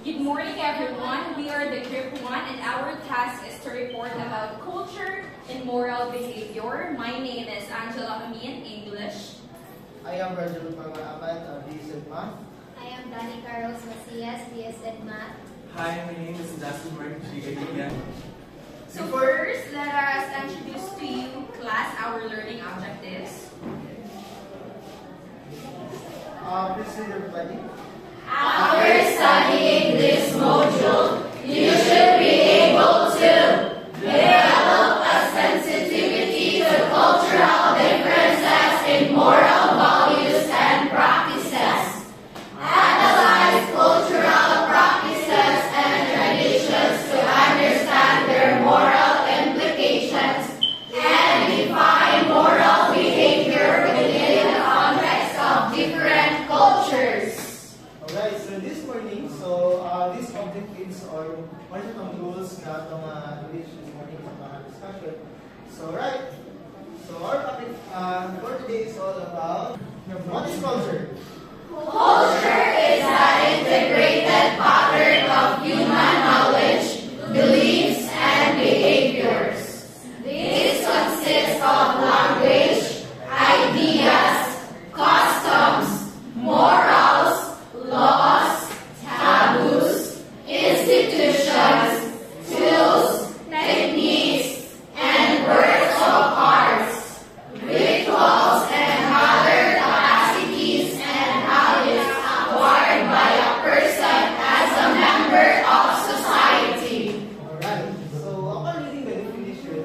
Good morning, everyone. We are the Group 1 and our task is to report about culture and moral behavior. My name is Angela Amin, English. I am Rajul Pangarapat, BSed Math. I am Dani Carlos Macias, BSed Math. Hi, my name is Justin Mark Chigadigan. So first, let us introduce to you, class, our learning objectives. Please read everybody. After studying this module, you should be able to develop a sensitivity to cultural differences in moral values and practices, analyze cultural practices and traditions to understand their moral implications, and define moral behavior within the context of different cultures. Alright, so this morning, these objectives or one of the goals na itong release this morning sa mga discussion. So, right. So, our topic for today is all about what is culture? Culture is the integrated pattern of human knowledge, beliefs, and behaviors. This consists of language, ideas, customs, morals, laws, taboos, institutions, tools, techniques, and works of arts, rituals, and other capacities and habits acquired by a person as a member of society. Alright, so upon reading the definition,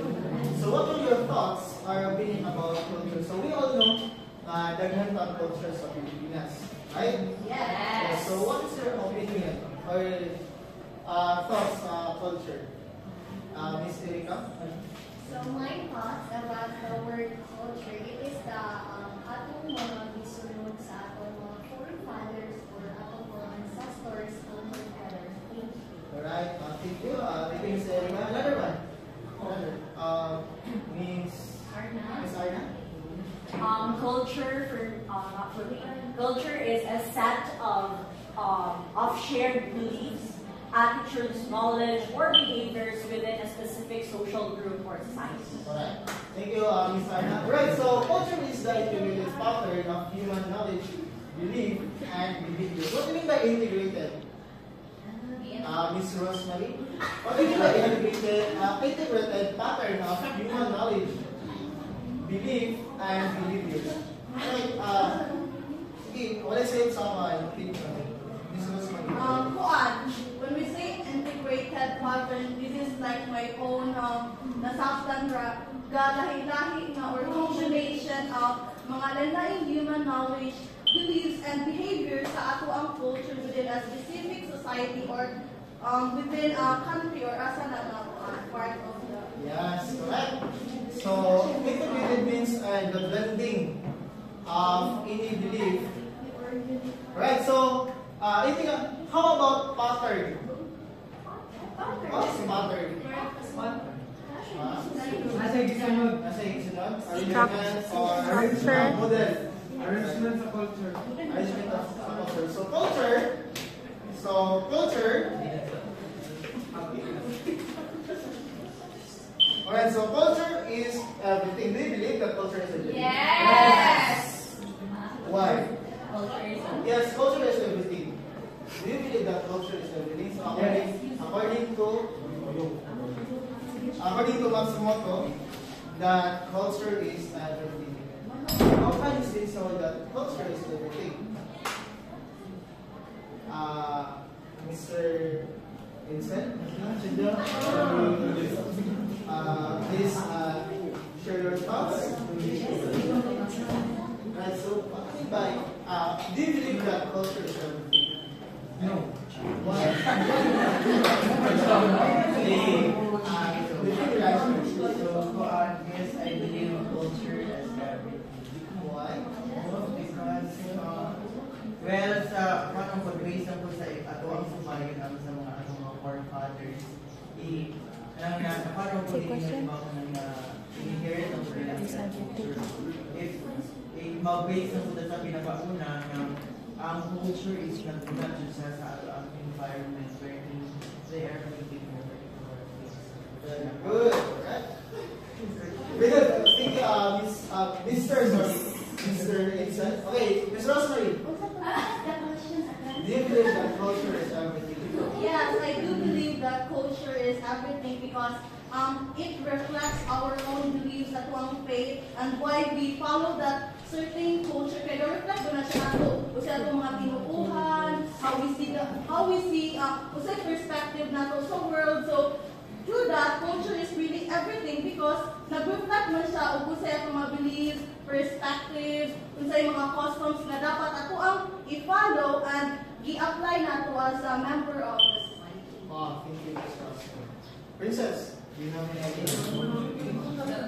so what are your thoughts or opinion about culture? So, we all know daghan ang culture sa Pilipinas, right? Yes. So, what is your opinion or thoughts on culture? Miss Erika? So my thoughts about the word culture, it is the atong mga gisunod sa atong mga forefathers or atong mga ancestors on the earth. Thank you. Alright, thank you. Thank you, Miss Erika. Another one. Miss Arna? Culture is a set of shared beliefs, attitudes, knowledge, or behaviors within a specific social group or society. Alright. Thank you, Miss Arna. Alright, so culture is the integrated pattern of human knowledge, belief, and behavior. What do you mean by integrated? Miss Rosemary? What do you mean by integrated pattern of human knowledge, belief, and behavior? Right, okay, what I say someone, Miss Rosemary? When we say integrated pattern, this is like my own nasabtan galahi-lahi na or combination of mga lalaing human knowledge, beliefs, and behaviors sa ato ang culture within a specific society or within a country or asa na part of the... Yes, correct. So, integrated means the blending of any belief. Right, so, how about pattern? What is pattern? Nasa gisunod. Arrangement or model? Arrangement sa culture. Arrangement of culture. So, culture. Alright, so culture is everything. Do you believe that culture is everything? Yes. Why? Culture is Yes, culture is everything. Do you believe that culture is everything? So according to Matsumoto, that culture is everything. How can you say so that culture is everything? Mr. Vincent, please share your thoughts. Right, so do you believe that culture is everything? No. Why? Yes, I believe culture is everything. Why? Because, well, sa kanang pag-base na po sa ato ang sumayon ang sa mga forefathers, parang po din ba ko nang inherit ang culture. If mag-base na po sa pinakauna ng Culture is not just sa ang environment wherein they are living in Very good. Alright. Very good. Thank you, Mr. Sorry. Mr. Edson. Okay, Ms. Rosemary. Do you believe that culture is everything? Yes, I do believe that culture is everything because it reflects our own beliefs at one faith and why we follow that certain culture. Kaya reflect doon na siya nato. Kasi ato mga tinuuhan, how we see kasi perspective nato sa world. So, through that, culture is really everything because nag-reflect man siya o kasi ato mga beliefs, perspective, kung sa mga customs na dapat ato ang i-follow and i-apply nato as a member of the society. Oh, thank you, Ms. Rosemary. Princess, do you have any idea?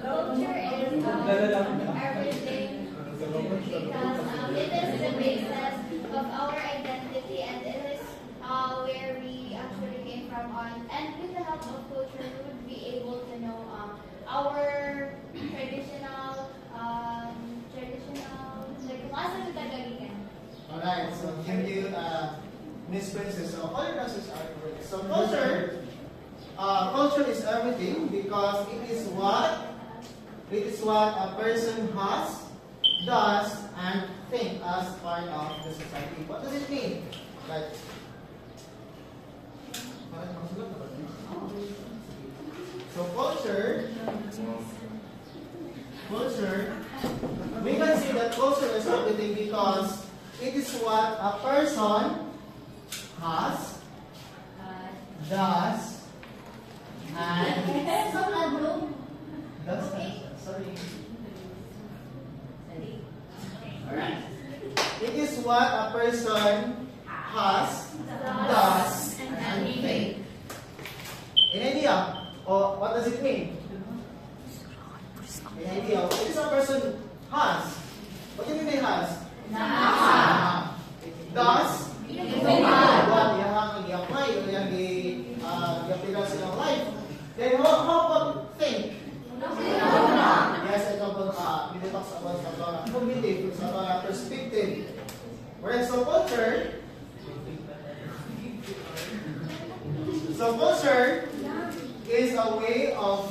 Culture is everything because it is the basis of our identity and it is where we actually came from on. And with the help of culture, we would be able to know our traditional like masa sa Tagaligan. Alright, so thank you, Miss Princess. So all your answers are correct. So culture is everything because it is what a person has, does, and think as part of the society. What does it mean? Like, so culture, we can say that culture is everything because it is what a person has, does, and sorry. Alright. It is what a person has, does, and think. Any idea? Or what does it mean? Any idea? What is a person has? What do you mean by has? Does? What yung i-apply o yung i-apply sa ilang life. Then how about think? Yes, ito po, we talk about sa cognitive, sa perspective. Whereas so culture is a way of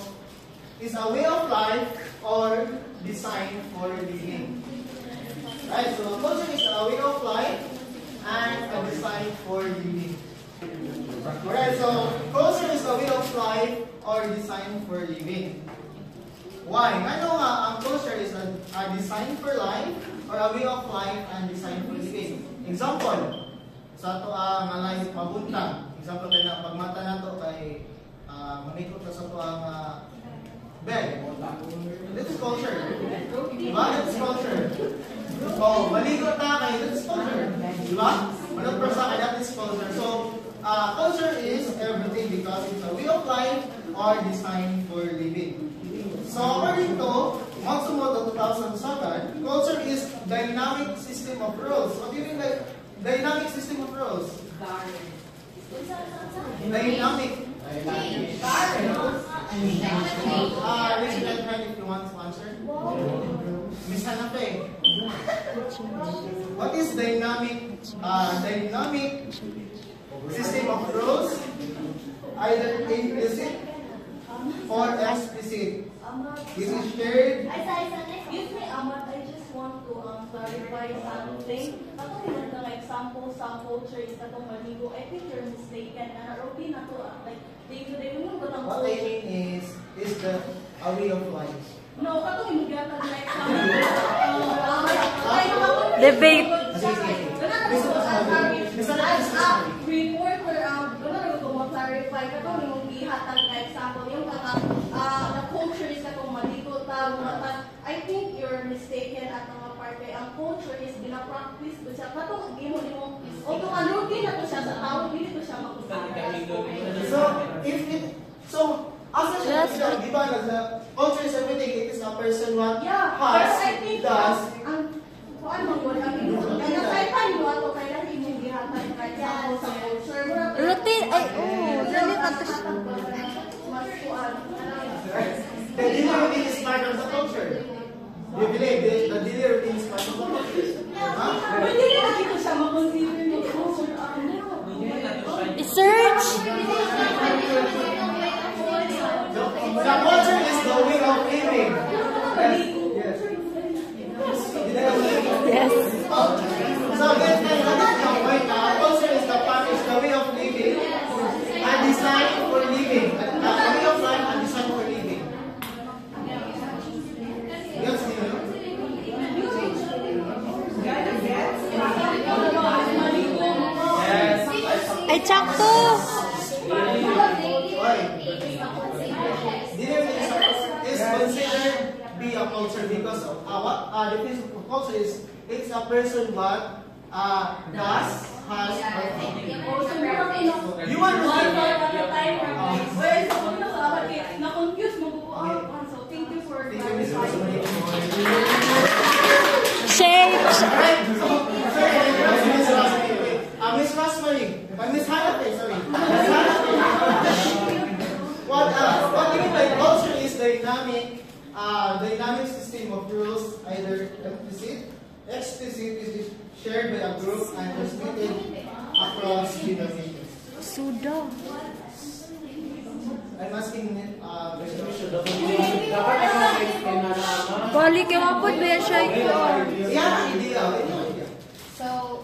life or design for living. Right, so culture is a way of life and a design for living. Alright, so culture is a way of life or design for living. Why? Ano nga ang culture is a design for life or a way of life and design for living. Example, sa ito ang life mabuntang. Example kay na pagmata nato kay mamikot na sa ito ang bed. This is culture. Diba? This is culture. Oh, maligot na kayo. This is culture. Diba? Manong persa kay that is culture. So, culture is everything because it's a way of life or design for living. So according to Matsumoto 2007, culture is dynamic system of rules. What do you mean by dynamic system of rules? Dynamic. Raise your hand if you want to answer. Miss Hanape. What is dynamic? Dynamic system of rules, either implicit or explicit. This is shared. Excuse me, I just want to clarify something. Ako yung example sa culture is katong maligo. I think you're mistaken. Narobi na to like day-to-day. What I mean is the a way of life. No, katong yung gata like Debate. Clarify katong yung gihatag na example yung the culture is katong maligo ta. I think you're mistaken at mga part kay ang culture is gina-practice do siya katong gimo o kung ano din na to siya sa tao dili to siya makusara. So asa siya di ba na culture is everything. It is a person what has, I think does. Kuan mo ko ang imo. Kaya kay paano ato kay lang imong gihatag kay sa culture. Routine, dali pa to siya. Mas kuan. The daily routine is part of the culture. You believe the daily routine is part of the culture? Pwede na dito siya Ay, sakto! Dinner is considered be a culture because of what definition of culture is it's a person what does, has, or human routine. Na-confuse mo po ako. So, thank you for Thank you, Ms. Rosemary. Share! Miss Rosemary, Miss Hannah, sorry. Miss Hannah, what do you mean by culture is dynamic system of rules, either explicit is shared by a group and transmitted across generations. Suda. I'm asking Balik yung apod ba siya yeah, idea. So,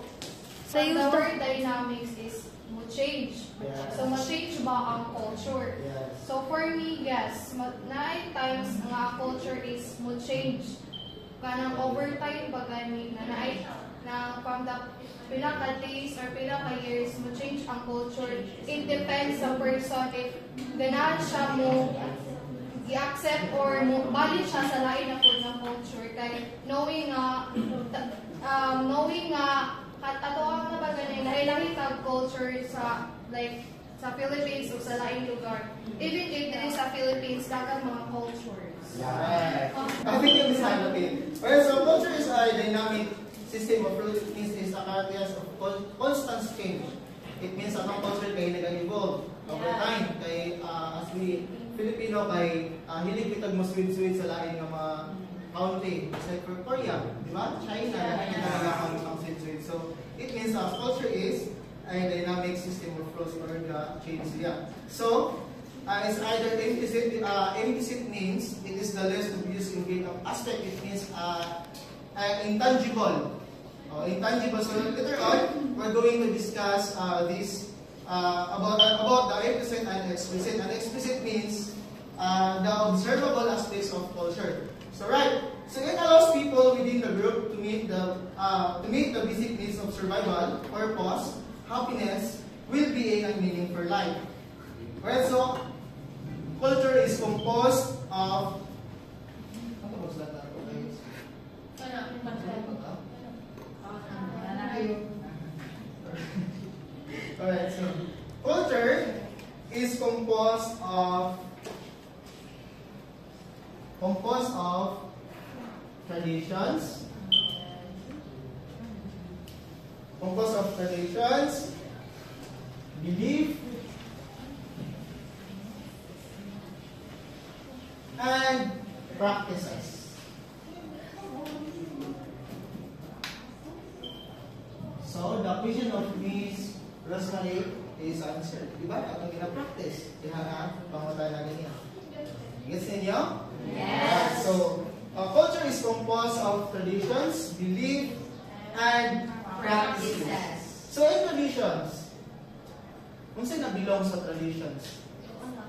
the word dynamics is mo change. Yes. So, ma-change ba ang culture? Yes. So, for me, yes, na times nga culture is mo change. Kanang over time ba gani na from the pila ka days or pila ka years mo change ang culture. It depends sa person if ganahan siya mo i-accept or mo balik siya sa lain na po ng culture kay knowing ato ang nabagay lahi-lahi kag culture sa like sa Philippines o sa laing lugar. Even if there is sa Philippines, dagat mga cultures. Yeah. I think you understand, okay. Alright, so culture is a dynamic system of rules. It means it's a characteristic of constant change. It means ang culture kay nag-evolve over time. Kay as we Filipino kay hilig kitag mo sweet sa lain ng mga country. It's like for Korea, di ba? China, nagkakita ang sweet. So it means culture is a dynamic system of rules or change. Yeah. So it's either implicit. Implicit means it is the less obvious ingredient of aspect. It means intangible. Intangible. So later on, we're going to discuss this about the implicit and explicit. And explicit means the observable aspects of culture. So right. So it allows people within the group to meet the basic needs of survival, purpose, happiness, well-being, and meaning for life. Alright, so culture is composed of Alright, so culture is composed of traditions, belief, and practices. So the question of Ms. Rosemary is answered. Diba? Atong gina-practice. Diha pangutan na ganyan. Gets ninyo? Yes. So culture is composed of traditions, belief, and practices. So in traditions, kung saan na-belong sa traditions?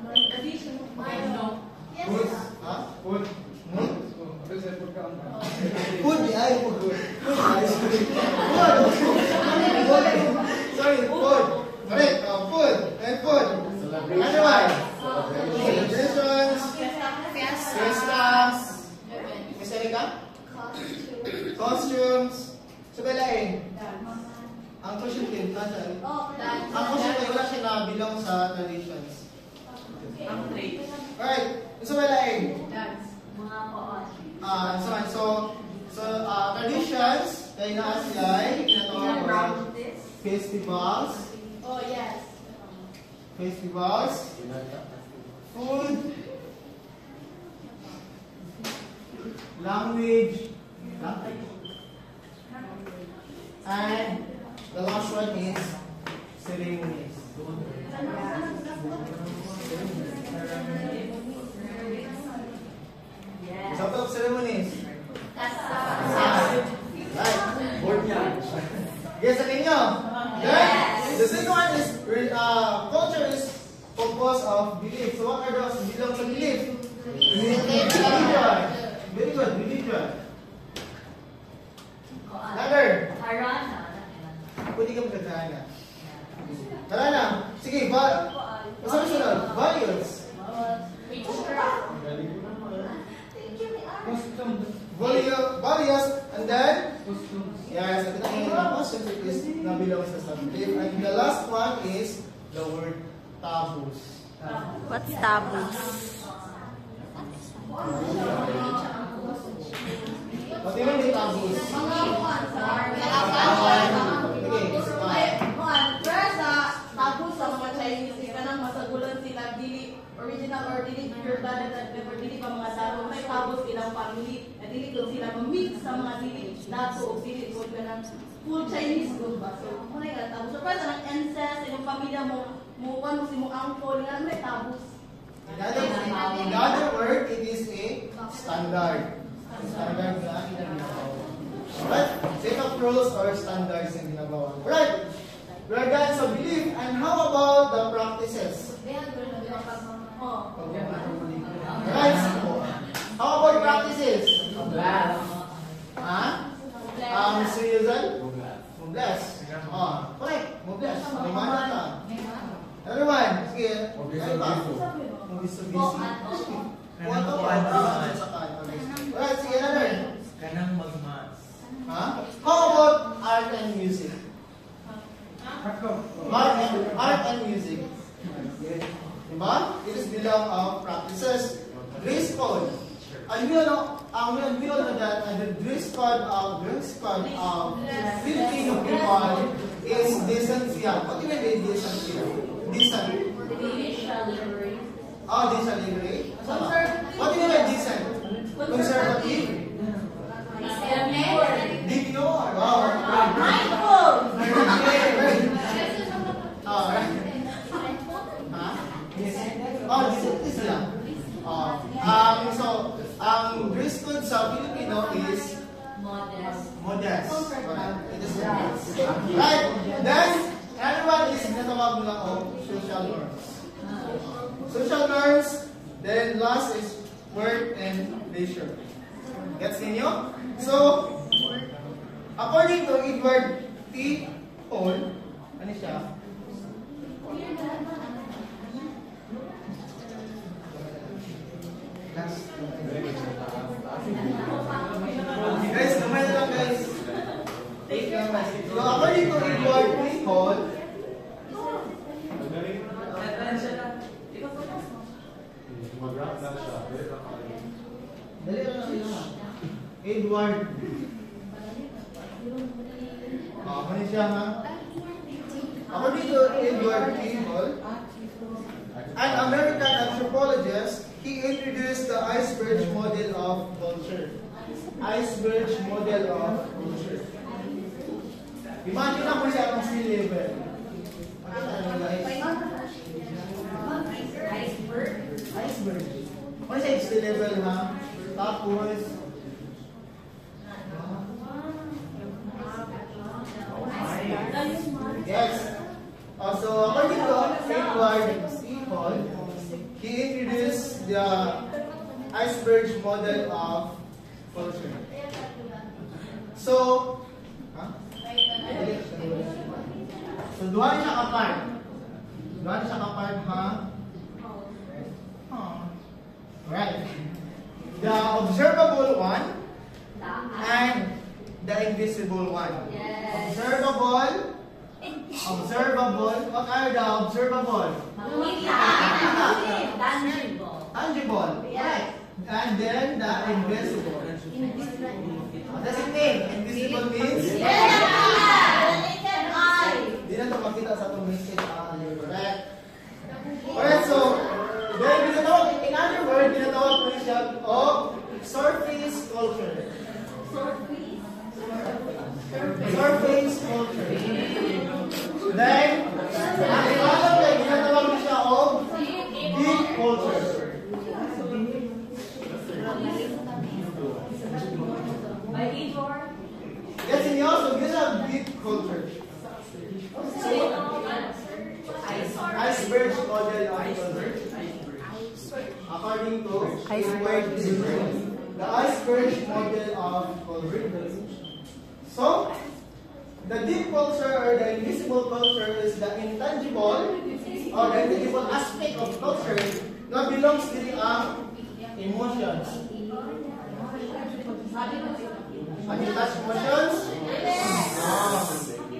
Tradition. Yes. Food. Ha? Food. Hmm? Food. Food. Ay, food. Food. Sorry, food. Correct. Food. And food. Ano ba? Celebrations. Fiestas. Miss Erika? Costumes. So, balain. Ang question din, ang question din, wala siya na bilang sa traditions. Ang trade. Alright. So, balain. Mga poon. So traditions, kaya na sila ay kinatawag festivals, Oh, yes. food, language, and the last one is ceremonies. Yes. Example of ceremonies. Right. Board niya. Yes, sa inyo? Yes. The second one is culture is composed of belief. So what are those belong sa belief? Religion. Very good. Religion. Another. Harana. Pwede ka magkakana. Tara na. Sige, Isang sunod. Values. Values. And then, yes, ito na yung question it is na belongs sa subject. And the last one is the word taboos. What's taboos? What do you mean taboos? Tapos sa mga Chinese, kanang masagulan sila dili original or dili pure blooded at never dili pa mga tao. May tapos ilang family, at dili ko sila ma-mix sa mga dili nato o dili ko kanang full Chinese food ba. So, muna yung tapos. So, para sa ancestors, yung pamilya mo, mo si mo uncle, nga may tapos. In other word, it is a standard. Standard na ginagawa. Alright? Set of rules or standards na ginagawa. Alright? We're done sa belief. And how about the practices? Alright? How about practices? Mr. Yuzan? Mo-bless. Correct. Mo-bless. Limana ka. Ano naman? Sige. Ano ba? Alright, sige na rin. Kanang magmas. How about art and music? Art and music. Diba? It is belong of practices. Dress code. And we all know that the dress code of Filipino people is decency. What do you mean decency? Decent. Decent liberate. What do you mean decent? Conservative. Demure. Wow. Mindful. Decent is lang. So, ang dress code sa Filipino is modest. It is modest. Right. Then, another one is natawag mo lang social norms. Social norms. Then last is work and leisure. Gets ninyo? So, according to Edward T. Hall, ano siya? Guys, kamay na lang guys. So, according to Edward T. Hall, dali lang lang. Edward. Ano siya ha? According to Edward T. Hall, an American anthropologist, he introduced the iceberg model of culture. Iceberg model of culture. Imagine na po siya ang sea level. Iceberg. Ano siya yung sea level ha? Tapos, yes. Also, according to Edward T. Hall, he introduced the iceberg model of culture. So, duha siya kapart. Ha? Right. The observable one and the invisible one. Yes. Observable. What are the observable? Tangible. Right. And then the invisible. What does it mean? Invisible means? Di na ito makita sa itong message. Correct. Alright, so, in other words, ginatawag po siya of surface culture. Surface culture. Then, ang iwanan ay ginatawag po siya of deep culture. Yes, and also, these are deep culture. Iceberg model of culture. According to Edward T. Hall, the iceberg model of culture. So, the deep culture or the invisible culture is the intangible or the intangible aspect of culture na belongs diri ang emotions. Can you touch emotions? No.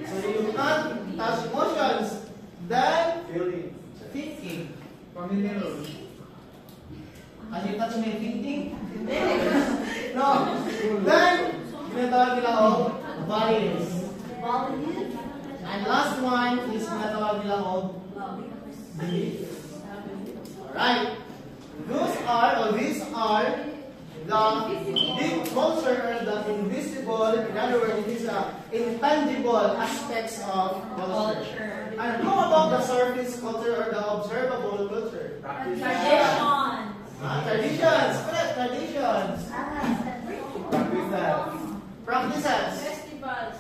So you can't touch emotions. Then thinking. Familiar. Can you touch my thinking? No. Then ginatawag nila og values. And last one is ginatawag nila og beliefs. Alright. These are the big culture or the invisible, in other words, it is the intangible aspects of culture. And how about the surface culture or the observable culture? Traditions. Traditions, correct, traditions. Practices. Festivals.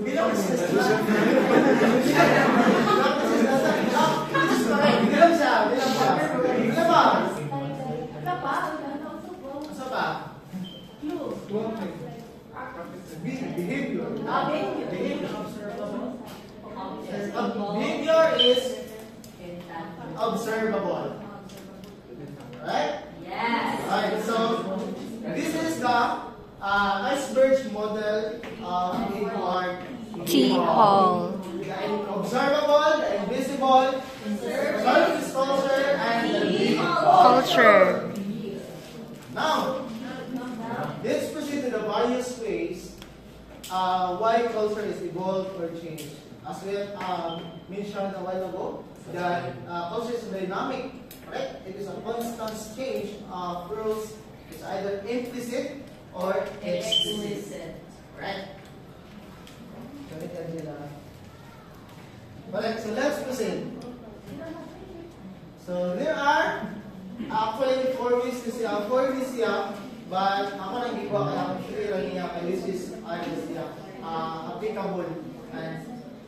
Belongs to practices correct. Bilang siya. Bilang ba? Asa pa? Behavior. Behavior is observable. Right? Yes. Alright, so this is the iceberg model of T. Hall. The observable, the invisible, surface culture, and the big Culture. Now, let's proceed to the various ways why culture is evolved or changed. As we have mentioned a while ago, that culture is dynamic, right? It is a constant change of rules. It's either implicit or explicit, right? Alright, so let's proceed. So there are actually four ways siya, but ako nang giwa kaya ang share niya kay this is siya applicable and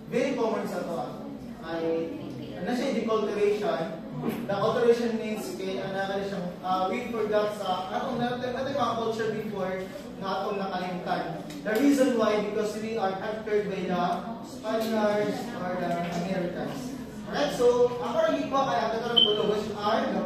very common sa to. Ay ano siya deculturation. The alteration means kay siyang we forgot sa atong natin mga culture before na atong nakalimutan. The reason why because we are captured by the Spaniards or the Americans. Alright, so ako rin ikaw kaya ang katarang tulo which are the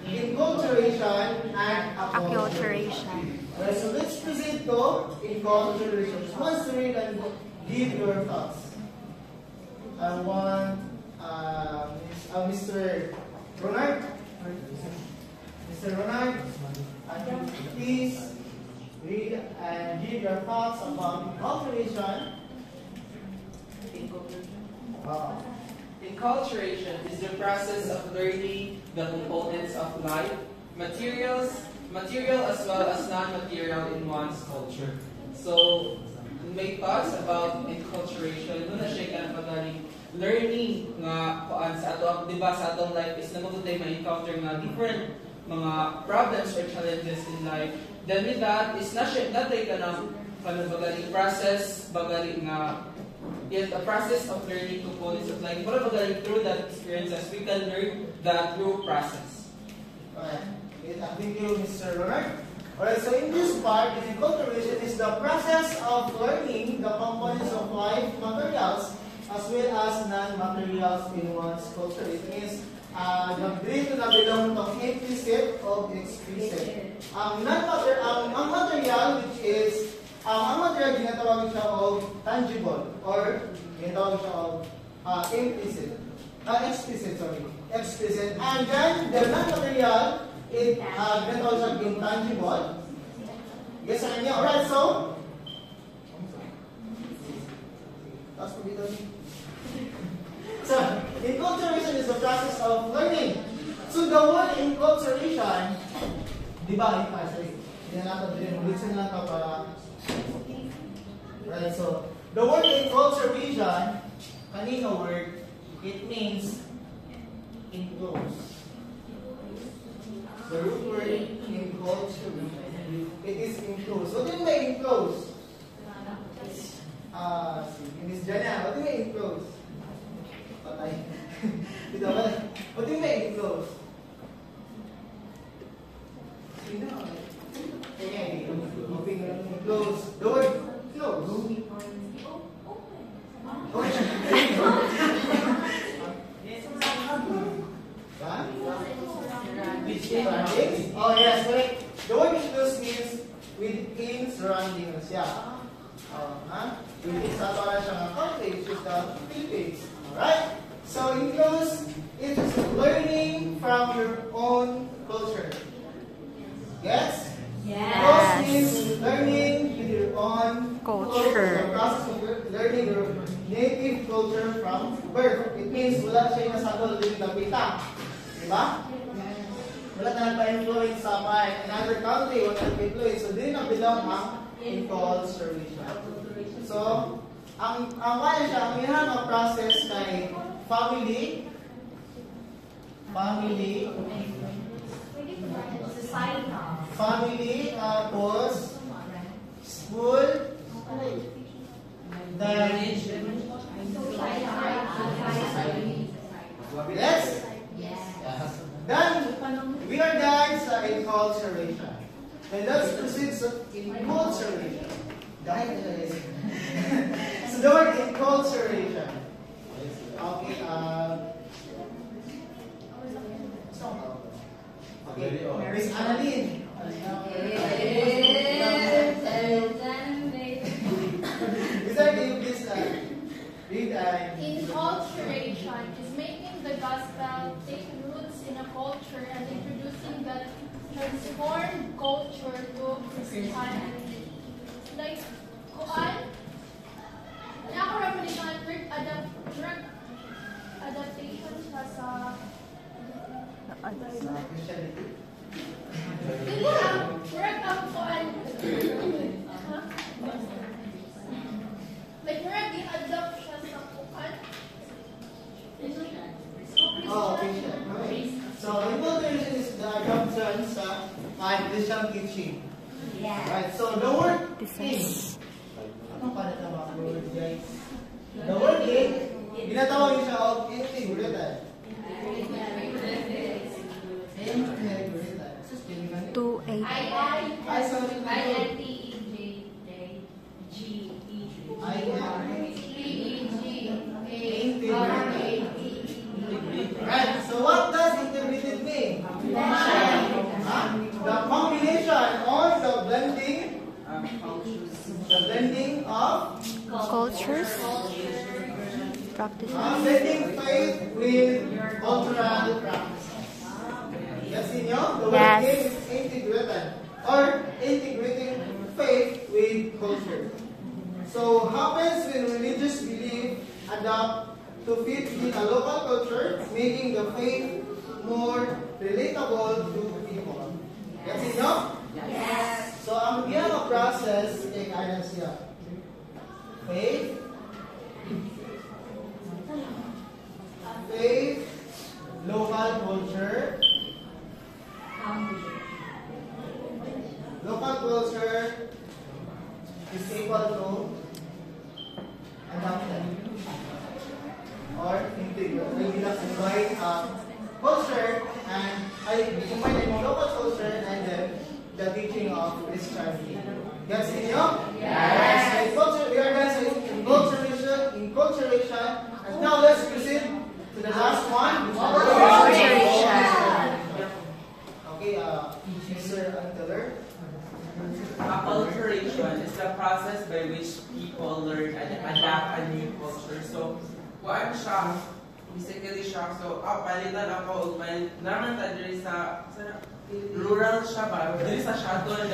enculturation, and acculturation. Alright, so let's proceed to enculturation. Once to read and give your thoughts. I want Mr. Ronald. Mr. Ronald, please read and give your thoughts about enculturation. Enculturation is the process of learning the components of life, material as well as non-material in one's culture. So, may thoughts about enculturation, muna siya ka pagaling learning nga kuan sa ato, di ba sa atong life is naman tayo ma-encounter nga different mga problems or challenges in life. Then with that is na siya natay ka ng bagaling process, bagaling nga yet a process of learning components of life. Para bagaling through that experiences, we can learn that through process. Alright. Thank you, Mr. Ronald. Alright, so in this part, the enculturation is the process of learning the components of life materials as well as non-materials in one's culture. It means dito na bilang itong implicit o explicit. Ang material which is ang material ginatawag siya og tangible or ginatawag siya og explicit. And then the non-material it ginatawag siya intangible. Yes, sir. Alright, so so, enculturation is the process of learning. So, the word enculturation, di ba? Sorry. Hindi na natin din. Listen lang ka para. Right, so, the word enculturation, kanina word, it means enclose. The root word enculturation, it is enclose. What do you mean enclose? Miss Jana, what do you mean enclose? Patay. Dito ba? What do you mean enclose? Sino? Okay, enclose. The word close. Surroundings? Oh yes, correct. The word includes means within surroundings. Yeah. Within sa para siyang country, which is the Philippines. Alright? So includes it is learning from your own culture. Yes? Includes means learning with your own culture. The process of learning your native culture from birth. It means wala siya nasagol din ng pita. Diba? Wala na nagpa-influence sa another country, wala nagpa-influence. So, din ang bilang ang enculturation. So, ang kaya siya, ang minahang process kay family, tapos school, then yes? Then, we are done sa enculturation. Then let's proceed sa enculturation. So the word enculturation. Okay, Miss Annalyn. Is that you please read Enculturation is making the gospel take roots in a culture and introducing the transformed culture to Christianity. Like, kuan? Ako rin mo din adaptation siya sa Christianity. Hindi lang, work ang kuan. Like, work i-adapt siya sa kuan. Oh, Christian. Okay. So, enculturation is the adoption sa Christian teaching. Right. So, the word is. Anong pala ito mga word, guys? The word is, ginatawag siya of integrated. Right. So what does integrated mean? The combination or the blending of Cultures. Practices. blending faith with cultural practices. Yes, inyo? The word Yes. is integrated or integrating faith with culture. So happens when religious belief adapt to fit in a local culture, making the faith more relatable to people. Yes, inyo? Yes. So ang biyang process ay kaya siya. Faith, local culture, is equal to adoption or integral. We combine culture and combine the local culture and then the teaching of Christianity. Yes, inyo? Yes. So culture, we are done enculturation. And now let's proceed to the last one. Okay, Mr. Anteler. Acculturation is the process by which people learn and adapt a new culture. So, kuan siya, basically siya, so, palitan ako, naman ta diri sa rural siya ba? Diri sa Shaton,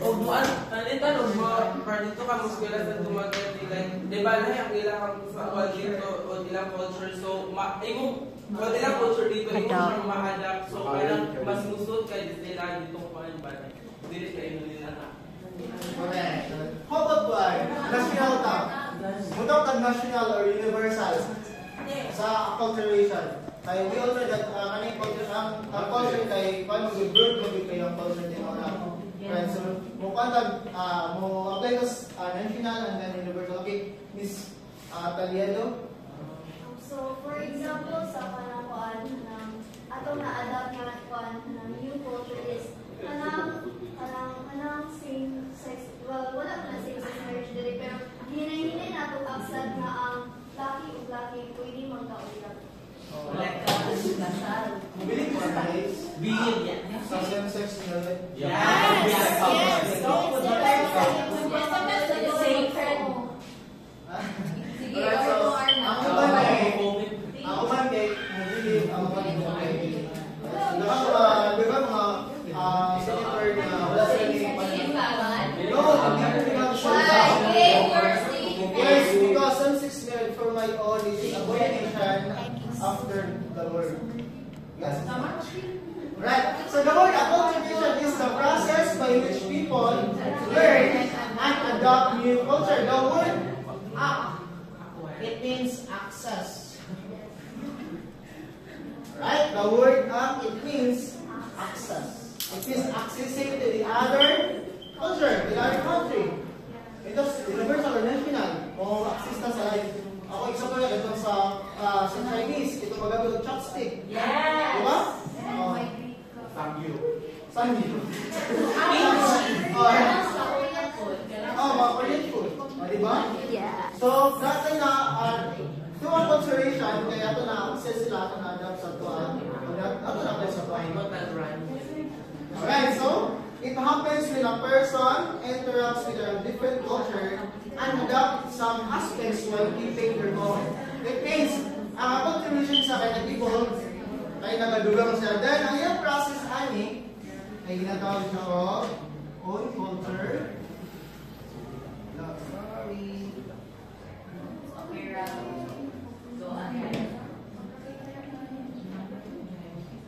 o buwan, palitan o dito ka muskwela sa tumagat, like, di ba lahi ang ilang sa dito o ilang culture, so, o ilang culture dito, imo siya ma-adapt, so, kailang mas musod kay nila dito kuan ba? Dili kayo nila na. Correct. How about national tag? Mutong tag national or universal sa acculturation. Kaya we also that kaning culture ang culture kay paano mag-bird mag kayo ang culture din ora. Right, so mo tag mo apply this national and then universal. Okay, Miss Taliado. So for example sa panakuan ng atong na-adapt na kuan ng new culture is kanang same sex, well, wala pa na same sex marriage dili, pero hinay-hinay nato accept na ang laki o laki pwede magkaulap. Believe mo guys. Sa same-sex union. Sige, Alright, so, or more na. ako man kay, believe, ako man kay, di ba mga senator na wala sila yung no, hindi ko pinag-show yes, because same-sex marriage for my own is abomination after the word. Yes. Right. So the word acculturation is the process by which people learn and adopt new culture. The word it means access. Right? The word it means access. It means accessing to the other culture, the other country. Ito, universal or national. Kung access na sa life. Ako, example yan, ito sa Chinese, ito magagamit ng chopstick. Yes! Diba? Samgyu. Mga Korean food. Diba? Yeah. So, dati na, through acculturation, kaya ito na, access sila ito na adapt sa tuwan. Ito na sa tuwan. Alright, so, it happens when a person interacts with a different culture and adopt some aspects while keeping their own. It means, ang acculturation sa kanya people, ay nagadugang siya. Then, ang iyong process, ani, ay ginatawag siya o own culture.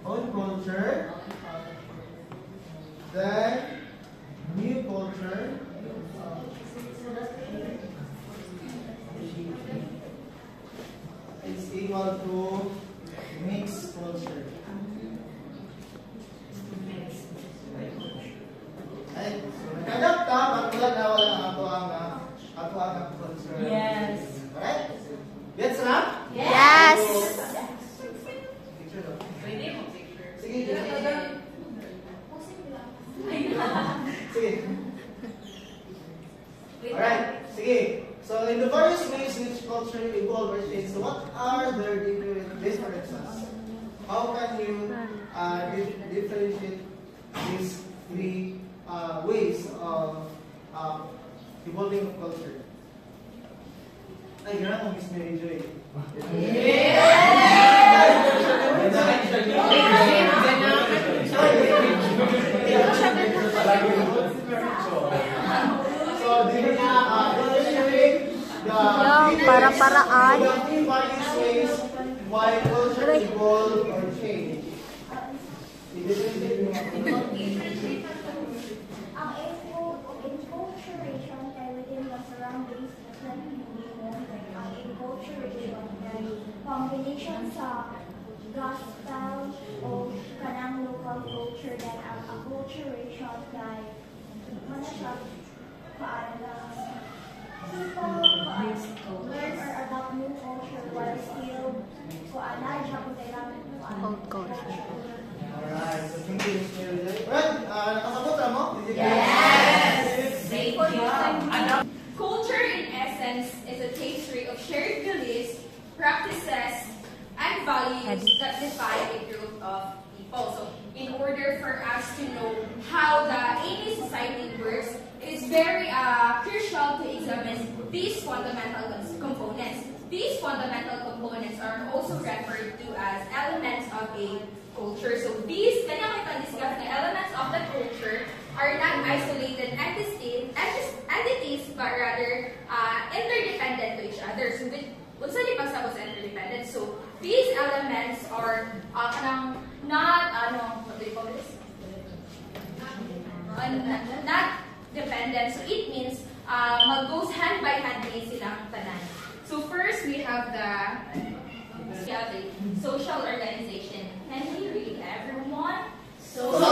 Own culture. Then, new culture. Is equal to mixed culture. Ay, so nag-adapt ka, wala ang culture. Yes. Alright? Gets na? Yes. Picture daw. Sige, sige. Alright, sige. So, in the various ways which culture evolve or change, so what are their differences? How can you differentiate these three ways of evolving of culture? Ay, gano'n akong Miss Mary Joy. So, Yung para-paraan. the three various ways why culture evolve or change. Ang enculturation ay within the surroundings na ang enculturation ay combination sa gospel o kanang local culture then ang acculturation ay mana siya people learn or adopt new culture while still kuanay siya kung kailangan Old culture. Alright, so thank you, Miss Mary Joy. Fred, nakasabot na mo? Yes! Culture, in essence, is a tapestry of shared beliefs, practices, and values that define a group of people. So, in order for us to know how any society works, it is very crucial to examine these fundamental components. These fundamental components are also referred to as elements of a culture. So these entities of the culture are not isolated entities, but rather interdependent to each other. So what's the pagsabot sa interdependent? So these elements are not dependent. So it means goes hand by hand din silang tanan. So first we have the social organization. Can we read, everyone? Social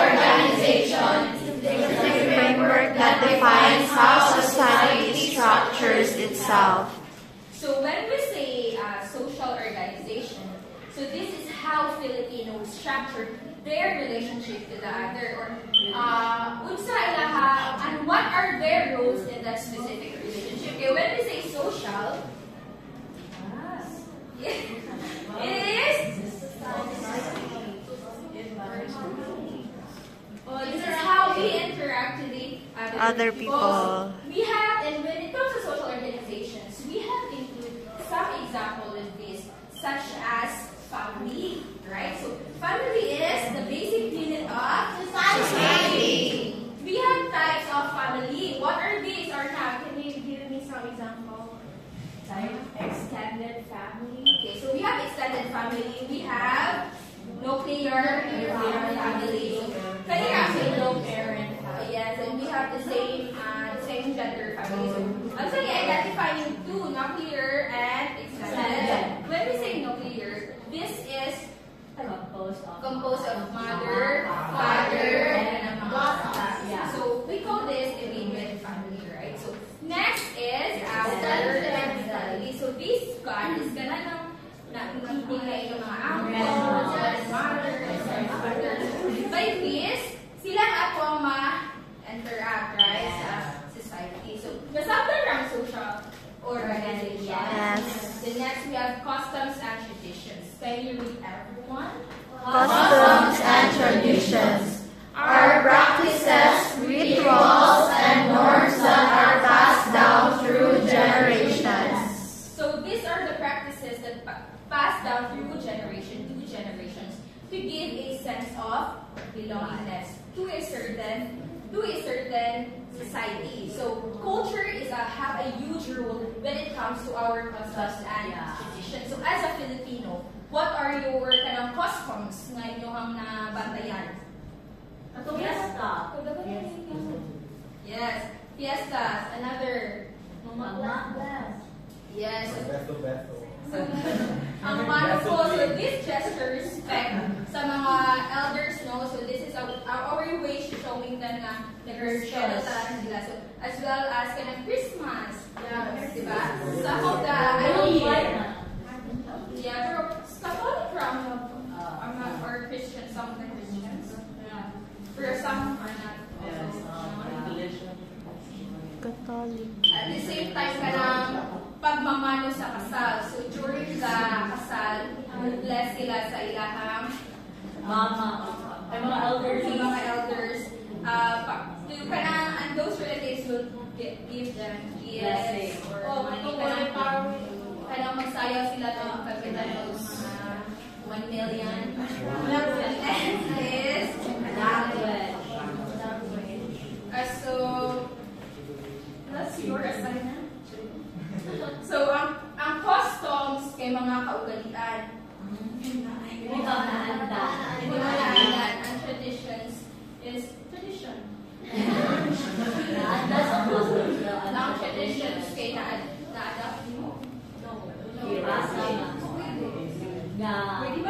organization is the framework that defines how society structures itself. So when we say social organization, so this is how Filipinos structure their relationship to the other, or unsa ilaha, and what are their roles in that specific relationship. Okay, when we say social, it is other people. We have, and when it comes to social organizations, we have included some example of this, such as family, right? So family is the basic unit of society. We have types of family. What are these, Arnab? Can you give me some example? Extended family. Okay, so we have extended family. We have nuclear family. Can you actually No parent. yes, and we have the same gender family. So I'm sorry, identifying two, nuclear and extended. When we say nuclear, this is composed of mother, father, and a mom. Yeah. So we call this immediate family, right? So next is extended family. So this God is gonna hindi na yung mga uncles, mother, and father. By this, sila ato ang ma-interact, right, sa society. So, nasabtan lang social organization. Yes. The next, we have customs and traditions. Can you read everyone? Customs and traditions are practices, rituals, and norms that are passed down through generations. So these are the practices that pass down through generations to give a sense of belongingness to a certain society. So culture have a huge role when it comes to our customs and traditions. So as a Filipino, what are your customs na inyong nabantayan? Fiesta. Yes, fiestas. Another. Yes. So, ang mano po, so this gesture respect sa mga elders, no? So this is our way showing them na nag-respect nila. So as well as Christmas. Yeah. Diba? Some of the, yeah, pero Catholic or Christian, some of the Christians. Yeah. Pero some are not. Catholic. At the same time ka ng pagmamano sa kasal. So during the kasal, bless sila sa ilahang Mama. Ay mga elders. Yung mga elders. And those relatives will give them gifts or money. Kanang magsayaw sila ng pagkitan ng 1 million. And is language. So, that's your assignment. So, ang customs kay mga kaugalian. Hindi ka naanda. Ang traditions is tradition. Naanda sa custom. Ang traditions kay na-adapt mo.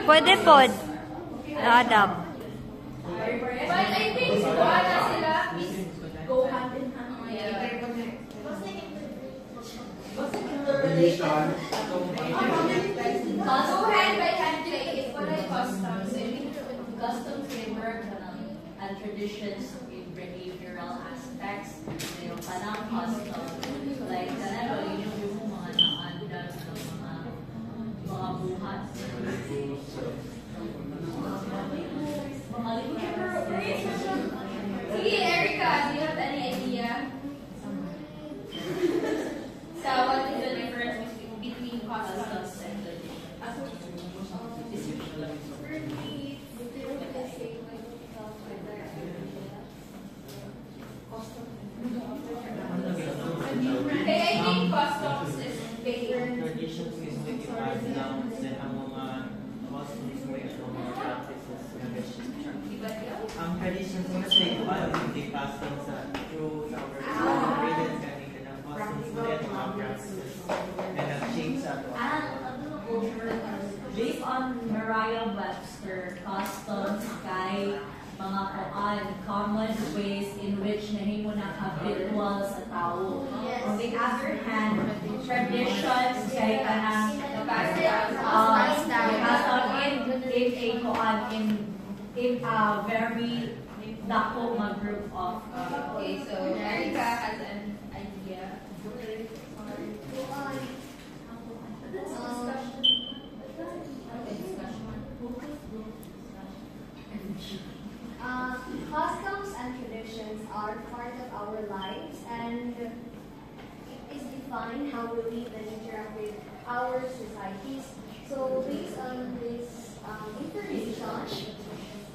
Pwede pod. Na-adapt. But I think wala sila is go hand in hand. Go hand by hand like it's for like customs. Customs framework and traditions in behavioral aspects. Yung kanang custom. Like, kanang yung mga naanda ng mga buhat. See, Erica, do you have any idea? So, what is the difference between customs and Okay, I think customs is bigger. Traditions is make it pass down sa ang mga customs mo yung mga practices na ang traditions mo siya yung paano hindi pass down sa through sa our parents kanina ng customs mo yung mga practices na nag-change sa based on Mariah Webster, customs kay mga koan, common ways in which nahimo na habitual sa tao. On the other hand, traditions kay kanang passed down in a koan in a very dako nga group of Okay, so Erica has an idea. Customs and traditions are part of our life. our societies. So based on this information,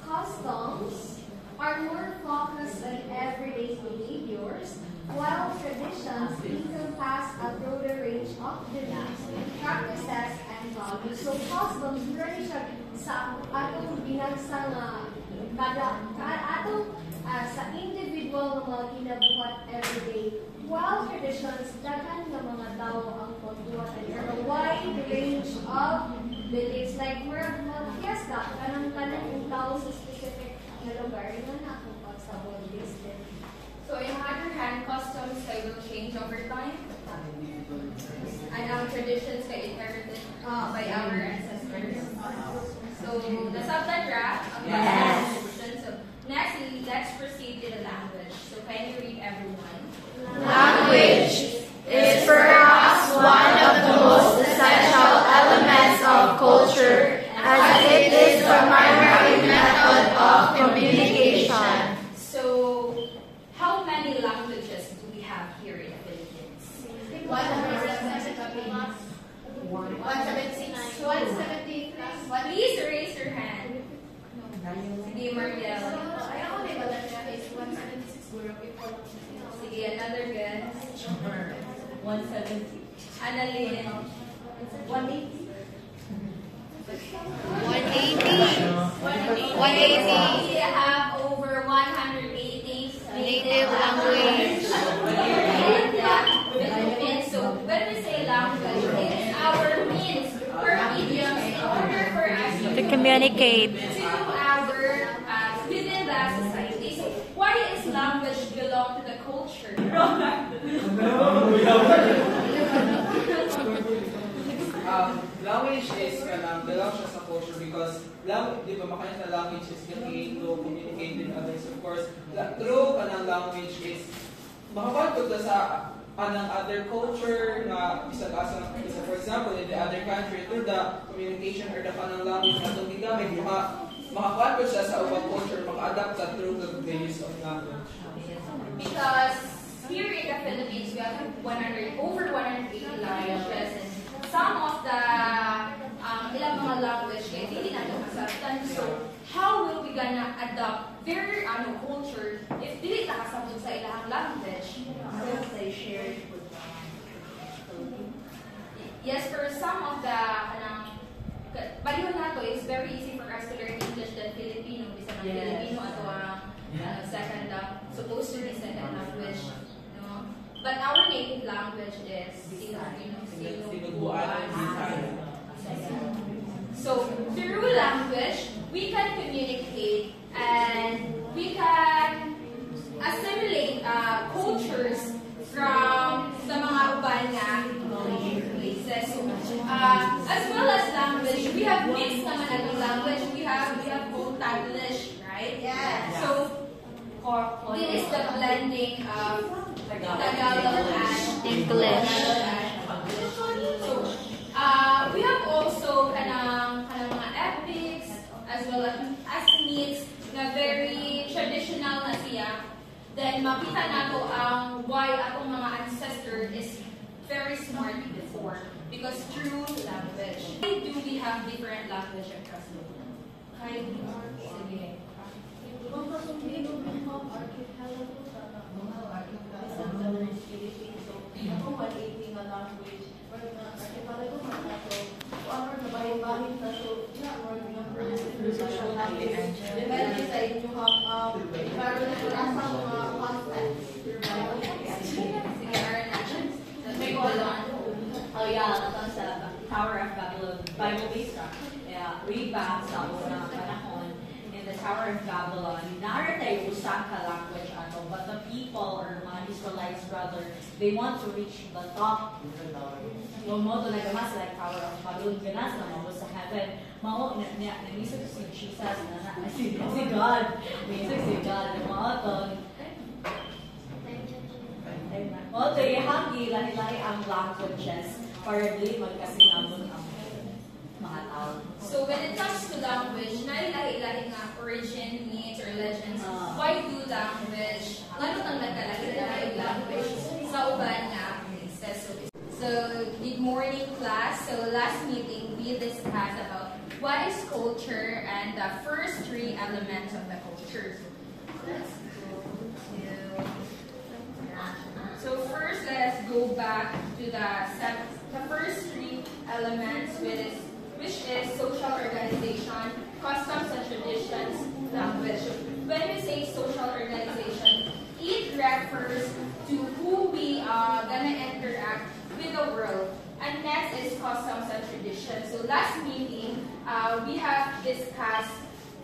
customs are more focused on everyday behaviors, while traditions encompass a broader range of beliefs, practices, and values. So customs, very siya sa atong binagsa nga atong sa individual nga mga kinabuhat everyday, while traditions, daghan nga mga tao ang pagbuhat and a wide range of beliefs. Like, mga fiesta, kanang yung tao sa specific na lugar, yun na akong pagsabot listed. So in other hand, customs will change over time. And our traditions are inherited by our ancestors. So nasabtan ra ang tradition. So next, let's proceed to the language. So can you read everyone? Language is perhaps one of the most essential elements of culture, as it is the primary method of communication. So, how many languages do we have here in the Philippines? 176. Please raise your hand. Sige, Mariel. Sige, another guess. 170. Annalyn. 180. 180. We have over 180 Native language. So when we say language, it is our means or mediums in order for us To communicate. to our within the society. So why is language belong to the culture? Language is belongs siya sa culture because di ba makain na language is the key to communicate with others. Of course, through kanang language is makapagod ka sa anang other culture na isa for example in the other country through the communication or the kanang language na itong gigamit makapagod siya sa ubang culture, maka-adapt sa through the use of language. Because here in the Philippines, we have over 180 languages, and some of the ilang mga language kaya hindi natin masabtan. So, how will we gonna adopt their culture if dili ta kasabot sa ilang language? Yes, for some of the baliw na to, it's very easy for us to learn English than Filipino. Bisa ng Filipino ato ang second supposed to be second language. No? But our native language is Filipino. So through language, we can communicate and we can assimilate cultures from sa mga uban nga places. So, as well as language, we have mixed naman ang language. We have both Taglish, right? Yes. So this is the blending of Tagalog and English. So we have also kanang mga epics as well as myths na very traditional na siya. Then makita nato ang why atong mga ancestor is very smart before because through language. Why do we have different language across the world? Sige. Oh yeah, that's sa Tower of Babylon, Bible-based ra. Yeah, read back sa unang panahon in the Tower of Babylon. Naratay usa ka language ato, but the people or mga Israelites rather, they want to reach the top. Yung mo to nagamas like Tower of Babylon, ganas na mo sa heaven. Mao nanisig si Jesus na si God. Nanisig si God na mao to. Mao to ihagi lahi-lahi ang languages para dili magkasinabot ang mga tao. So when it comes to language, nailahi-lahi nga origin, myths, or legends. Why do language? Ngano nang nagkalahi-lahi language sa uban nga places? So So, good morning class. So, last meeting we discussed about what is culture and the first three elements of the culture. So first, let us go back to the first three elements, which is social organization, customs and traditions, language. When we say social organization, it refers to who we are gonna interact with the world. And next is customs and traditions. So last meeting, we have discussed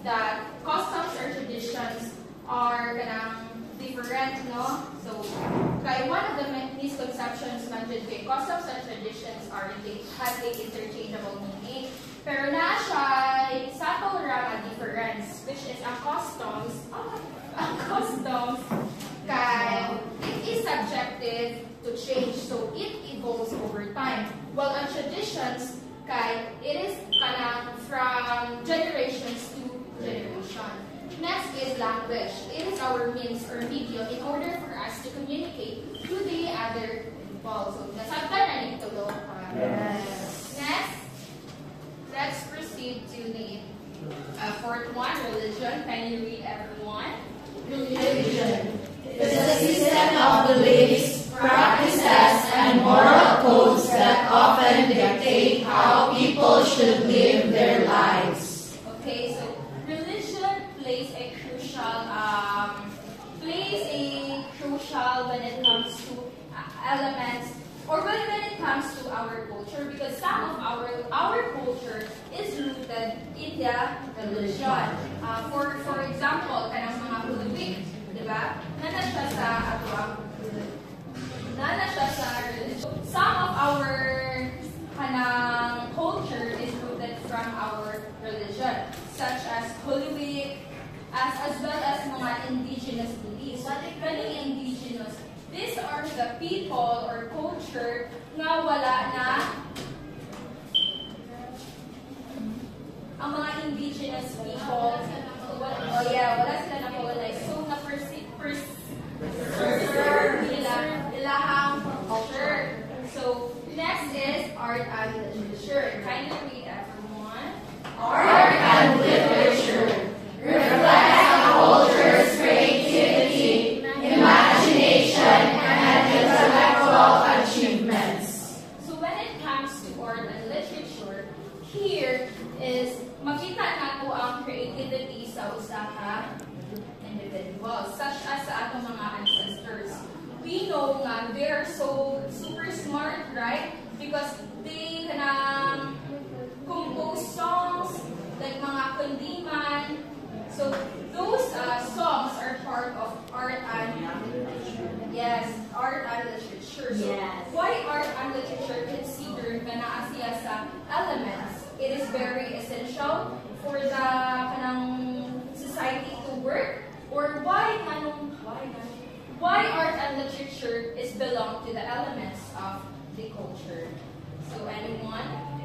that customs or traditions are different, no? So, one of the misconceptions mentioned kay customs and traditions has a interchangeable meaning. Pero na siya subtle ra difference, which is ang customs it is subjective to change, so it evolves over time. While ang traditions it is from generations to generation. Next is language. It is our means or medium in order for us to communicate to the other people. So, nasabtan na nito lo. Next, let's proceed to the fourth one, religion. Can you read, everyone? Religion is a system of beliefs, practices, and moral codes that often dictate how people should live their lives. Okay, so plays a crucial when it comes to elements or when it comes to our culture, because some of our culture is rooted in the religion. For example, kanang mga Huluwig, di ba? Nana siya sa religion. Some of our culture is rooted from our religion, such as Huluwig, as well as mga indigenous beliefs. What is really indigenous? These are the people or culture na wala na ang mga indigenous people. Wala sila na-colonize. So, na-preserve ilahang culture. So, next is art and literature. Kindly read, everyone. Art and literature reflects a culture's creativity, imagination, and intellectual achievements. So when it comes to art and literature, here is makita nato ang creativity sa usa ka individuals, such as sa atong mga ancestors. We know nga they are so super smart, right? Because they can compose songs like mga kundiman. So those songs are part of art and literature. So why art and literature considered na siya sa elements? It is very essential for the society to work. Or why art and literature is belong to the elements of the culture? So anyone?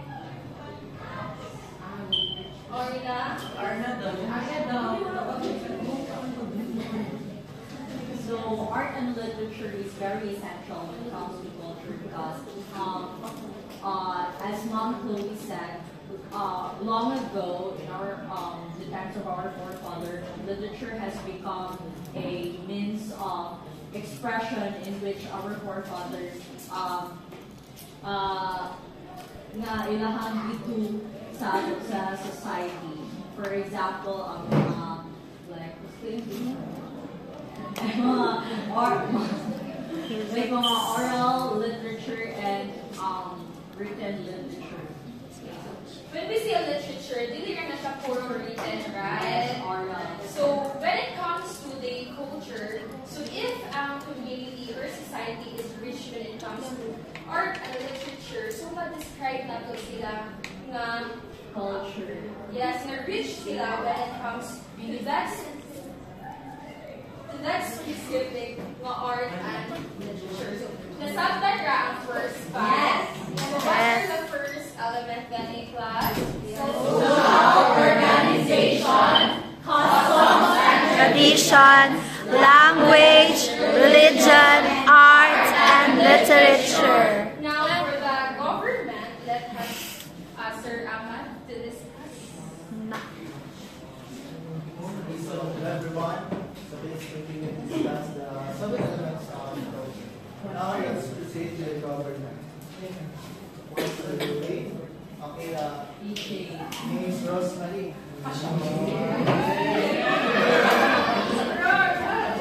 So art and literature is very essential when it comes to culture because, as Mom Chloe said, long ago in the times of our forefathers, literature has become a means of expression in which our forefathers nga ilahang itu sa society. For example, like mga oral literature and written literature. When we say literature, dili na siya puro written, right? Oral. So when it comes to the culture, so if community or society is rich when it comes to art and literature, so ma-describe na to sila nga culture. Yes, na rich sila when it comes to that specific art and literature. So, nasabtan ra ang first part. What are the first element gani class? Social organization, customs and tradition, language, religion, art, and literature. Now, for Miss Rosemary.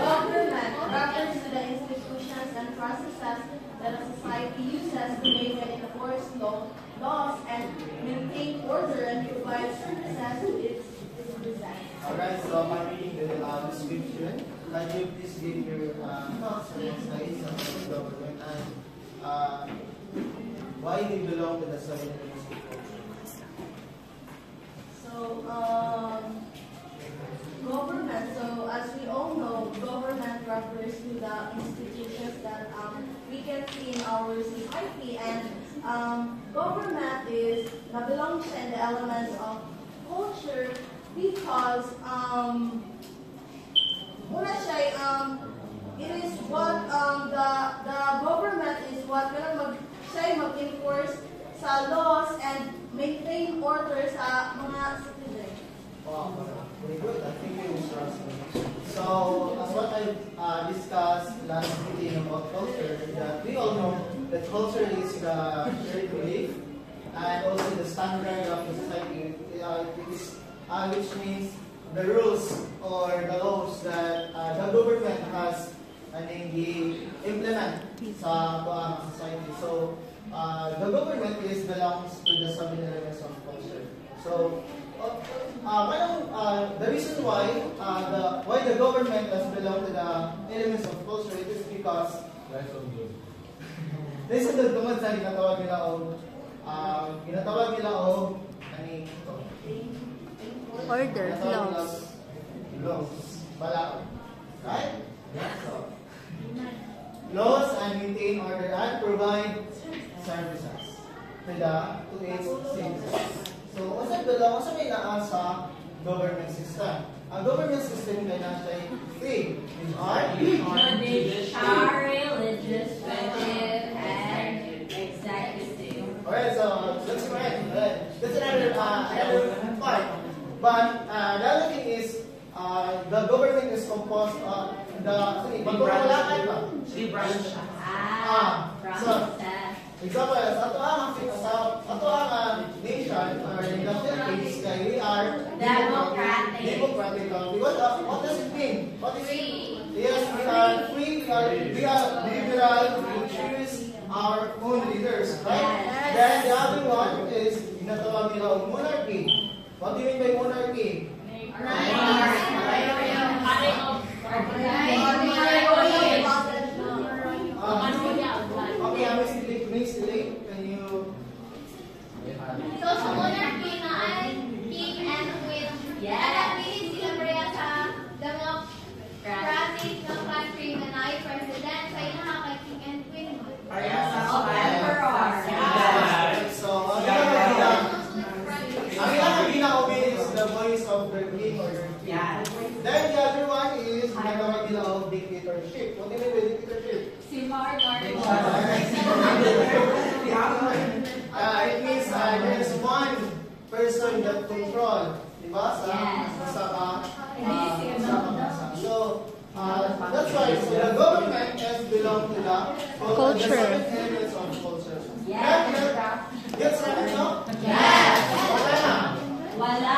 Government refers to the institutions and processes that a society uses to make and enforce laws and maintain order and provide services to its citizens. Alright, so I'm reading the description. Can you please give your thoughts on the slides of the government and why they belong to the 7 elements of culture? So, government, so as we all know, government refers to the institutions that we can see in our society, and government belongs in the elements of culture because una siya, it is what the government is what siya mag-enforce sa laws and maintain order sa mga citizens. Wow, very good. Thank you, Ms. Rosemary. So, as what I discussed last meeting about culture, that we all know that culture is the shared belief and also the standard of the society, which means the rules or the laws that the government has implement sa society. So, the government belongs to the 7 elements of culture. So, the reason why the government does belong to the elements of culture it is because listen to tungod sa ginatawag nila o Order, laws. Balaod. Right? So, laws and maintain order and provide services to its citizens. So, asa may naa sa government system? Ang government system kay na siya three. These are Judiciary, legislative, and executive. alright, so that's correct. That's another part. But the other thing is the government is composed of Three branches. So, example, ato ang nation or in the Philippines, we are democratic. Because what does it mean? What is it? Yes, we are free. We are liberal. We choose our own leaders, right? Yes. Then the other one is ginatawag nila monarchy. What do you mean by monarchy? Okay, Miss Lee, can you? So, sa monarchy na ay king and queen. Alam niyo sila Maria sa mga practice ng country na naay president sa inaha kay king and queen. So, ang ginagawa is the voice of the king or the queen. Then the other one is ginagawa nila of dictatorship. What do you mean by dictatorship? It means there's one person that control, di ba? So that's why the government has belong to the Culture. The 7 elements of culture. Yes, no? Yes. Wala na. Wala.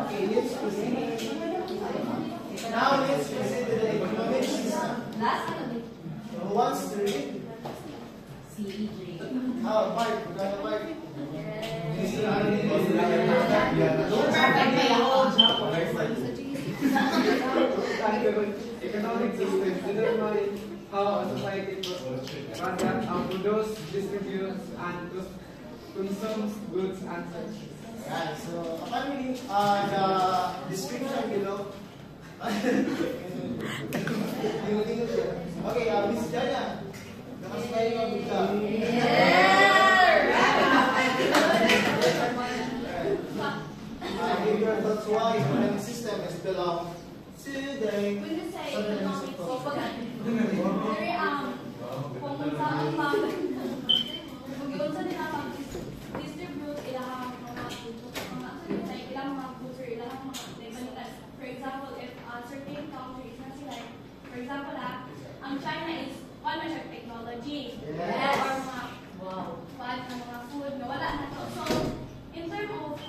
Okay, let's proceed. Now let's proceed to the economic system. Who wants to read? Mark. Mark. Mr. Arnie. Economic system determine how a society produces, distributes, and consumes goods and services. Right, so upon reading the description below. Okay, Miss Jana. Nakasayo ka bigla. That's why economic system is belong to the When you say economic very kung sa ang mag-iunsa nila mag-distribute ilang mga ilang mga goods or ilang mga balikan. For example, if certain countries na sila, for example ang China is one man siya technology. Or mga mga food na wala na to. So, in terms of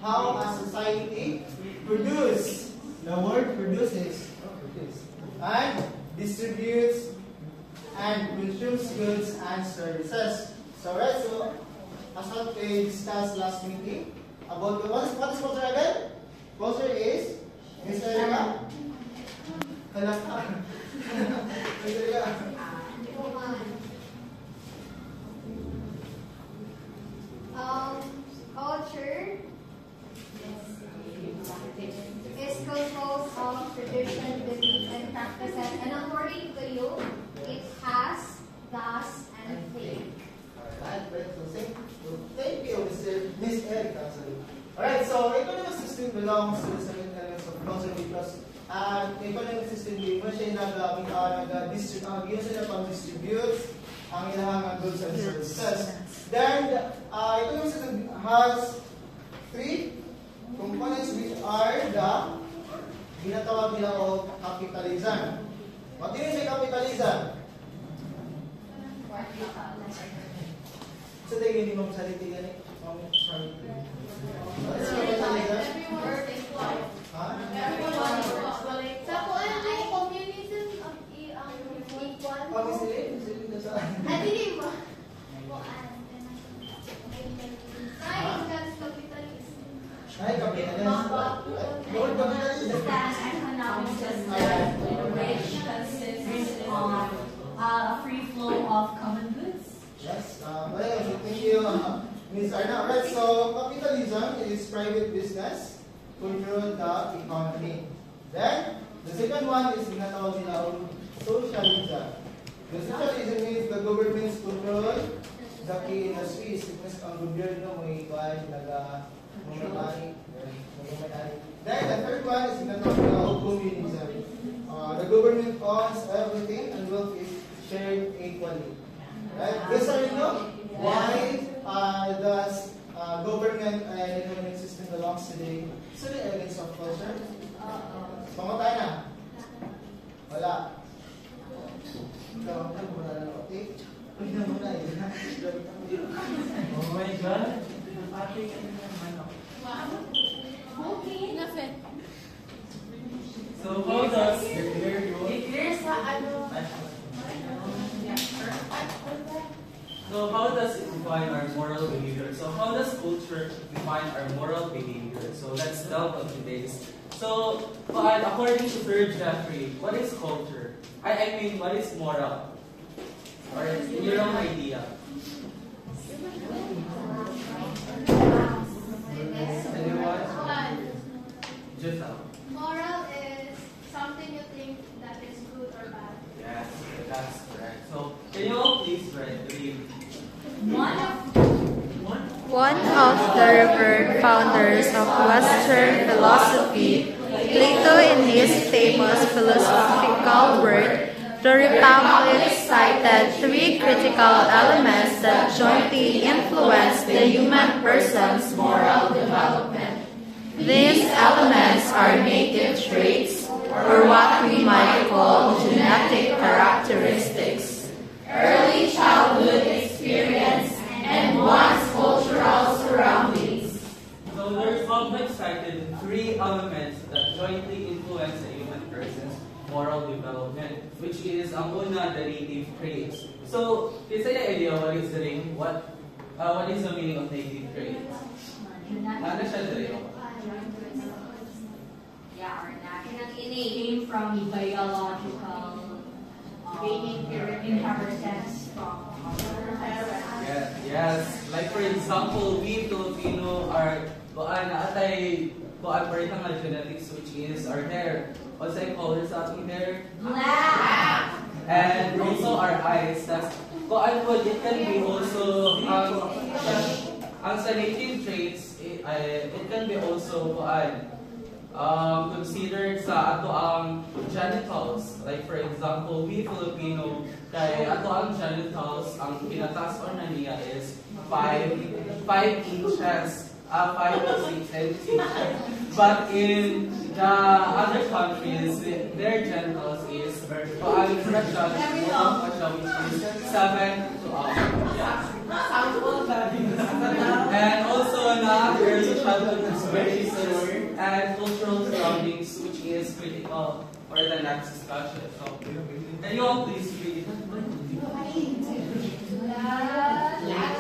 how a society produces. The word produces and distributes and consumes goods and services. So, right, so as what we discussed last meeting about what is culture again? Culture is Miss Erica. Miss Erica. Culture is composed of tradition, beliefs, and practices, and according to you, it has gas and faith. Thank you, Miss Erica. Alright, so economic system belongs to the 7 elements of culture because economic system mo siya nag-distribute ang ilang goods and services. Then, economic system has 3 components which are the ginatawag nila o capitalism. What do you mean by capitalism? So, tayo hindi mo saliti yan eh. What is capitalism? Ha? Sa kuan ay communism of equal. Adili mo. Ay, capitalism. Lord, capitalism. Economic system which consists of a free flow of common goods. Yes, thank you, Ms. Arna. Alright, so capitalism is private business control the economy. Then, the second one is ginatawag nila socialism. The socialism means the government's control the key industries. Because ang gobyerno may nag-mamayari. Then, the third one is ginatawag nila communism. The government owns everything and wealth is shared equally. Right? Yes or no? Why does government and economic system belongs to the elements of culture? Pamatay na? Wala. Ikaw, wala na okay? Oh my God. Okay. So how does So how does it define our moral behavior? So how does culture define our moral behavior? So let's delve into this. So according to Sir Jeffrey, what is culture? I mean, what is moral? Or in your own idea? Anyone? Giselle. Moral is something you think that is good or bad. Yes, that's correct. So can you all please read? One of the revered founders of Western philosophy, Plato, in his famous philosophical work, The Republic, cited 3 critical elements that jointly influence the human person's moral development. These elements are native traits, or what we might call genetic characteristics, early childhood experience, and one's cultural surroundings. So the Republic cited 3 elements that jointly influence the human person's moral development, which is ang una, the native traits. So, is there an idea what is the name? What is the meaning of native traits? Ano siya dali? Yeah, or natural came from biological inheritance from our parents. Yes. Like for example, we Filipino are atay paborito nga genetics, which is our hair. What's the color sa ating hair? Black. And also our eyes. That's it can be also ang sa native traits, it can be also considered sa ato ang genitals. Like for example, we Filipino, kay ato ang genitals, ang pinatas or na niya is 5 inches, 5 to 6 centimeters. But in the other countries, their genitals is which is 7 to 8. And also na early childhood experiences and cultural surroundings, which is critical for the next discussion. So, can you all please read?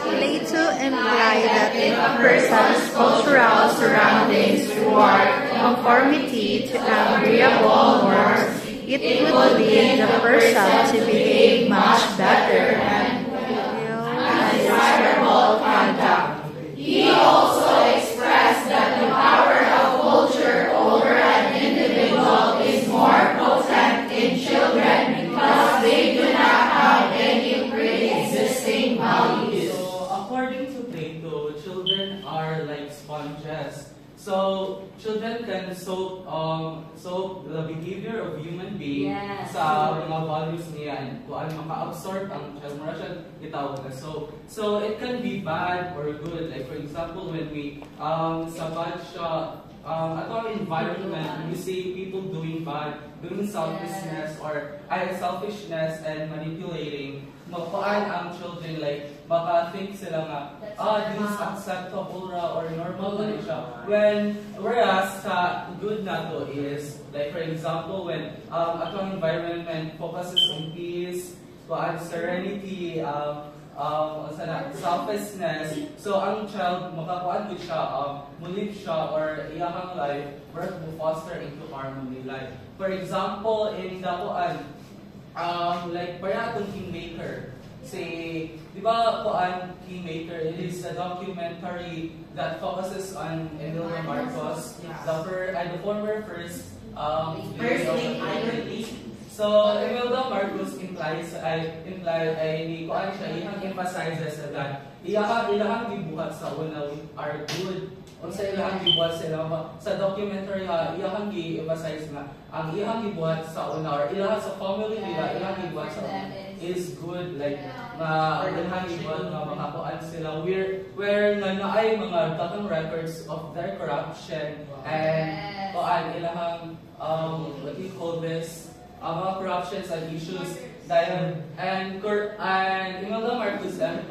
Plato implied that if a person's cultural surroundings reward conformity to agreeable norms, it would lead the person to behave much better and desirable conduct. He also expressed that the power of culture over an individual is more potent in children because they do not have any pre-existing values. So, according to Plato, children are like sponges. So, children can soak the behavior of human being sa mga values niya and kung ano maka-absorb ang child mo siya itawag na soap. So, it can be bad or good. Like, for example, when we, sa bad siya, at our environment, we see people doing bad, doing selfishness or selfishness and manipulating. Makuan ang children, like, maka-think sila nga, this is acceptable or normal na siya. Whereas, sa good na to is, like, for example, when atong environment focuses on peace, serenity, selflessness, so ang child, makakuan ko siya, mulive siya, or iyahang life, work to foster into harmony life. For example, in dakuan, like, para itong Kingmaker. Say, di ba kuan Kingmaker? It is a documentary that focuses on Imelda Marcos, the former first lady of the country. So, Imelda Marcos implies ni kuan siya, iyang emphasizes that ilahang gibuhat sa una are good. Unsa ilahang gibuhat sila sa documentary ilahang gi-emphasize nga ang ilahang gibuhat sa una or ilahang sa family nila ilahang gibuhat sa una is good, like ilahang gibuhat nga makakuan sila where nga naay mga dakang records of their corruption and kuan ilahang what do you call this, mga corruptions and issues dahil and Imelda Marcos and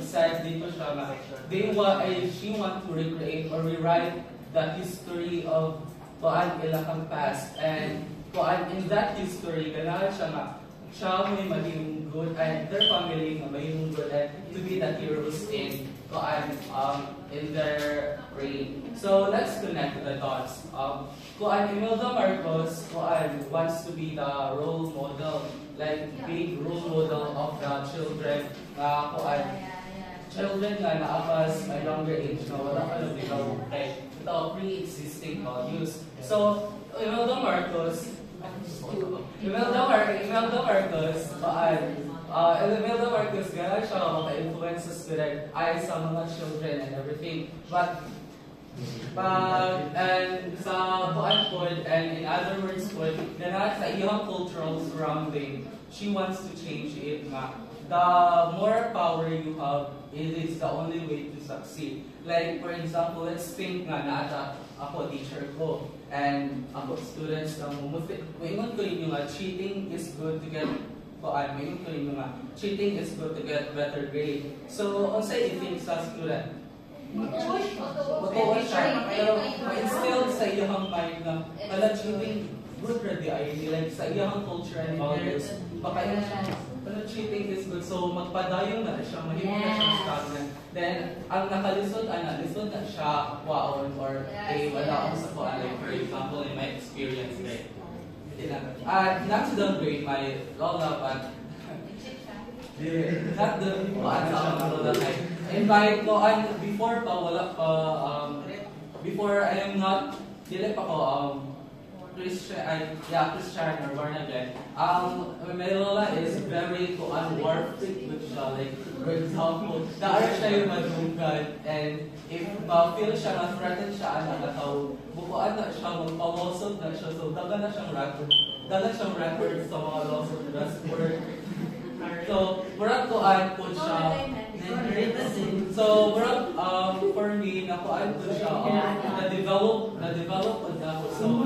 said dito siya na she want to recreate or rewrite the history of ilahang past and in that history ganahan siya nga siya may maging good and their family nga maging good and to be the heroes in their reign. So let's connect the dots. Imelda Marcos wants to be the role model, like big role model of the children. Children na naapas a younger age na wala ka lang without pre-existing values. So Imelda Marcos gana siya maka-influence sa student ay sa mga children and everything. But and sa buwan po, and in other words po, gana sa iyang cultural surrounding, she wants to change it nga. The more power you have, it is the only way to succeed. Like, for example, let's think nga naata ako teacher ko and ako students na maingon ko rin yung cheating is good to get maingon ko rin yung cheating is good to get better grade. So, unsay i-think sa student? Matuwa siya, pero ma-instill sa iyang mind na pala cheating good ready ay like sa iyang culture and values. Baka yun siya, pala cheating is good. So, magpadayon na siya, mahimo na siya stagnant. Then, ang nakalisod na siya waon or wala akong sa kuan. Like, for example, in my experience, like, not to downgrade my lola, but not the kuan sa akong lola. In my kuan, before pa, wala pa, before I am not, dili pa ko, Christian or born again. My lola is very war freak with siya. Like, for example, naara siya yung madunggan and if feel siya na threaten siya nakataw, bukuan na siya, magpawasot na siya. So, daga na siyang record sa mga lawsuit word. So, murag kuan po siya. So, murag for me, nakuan po siya na-develop po na po. So,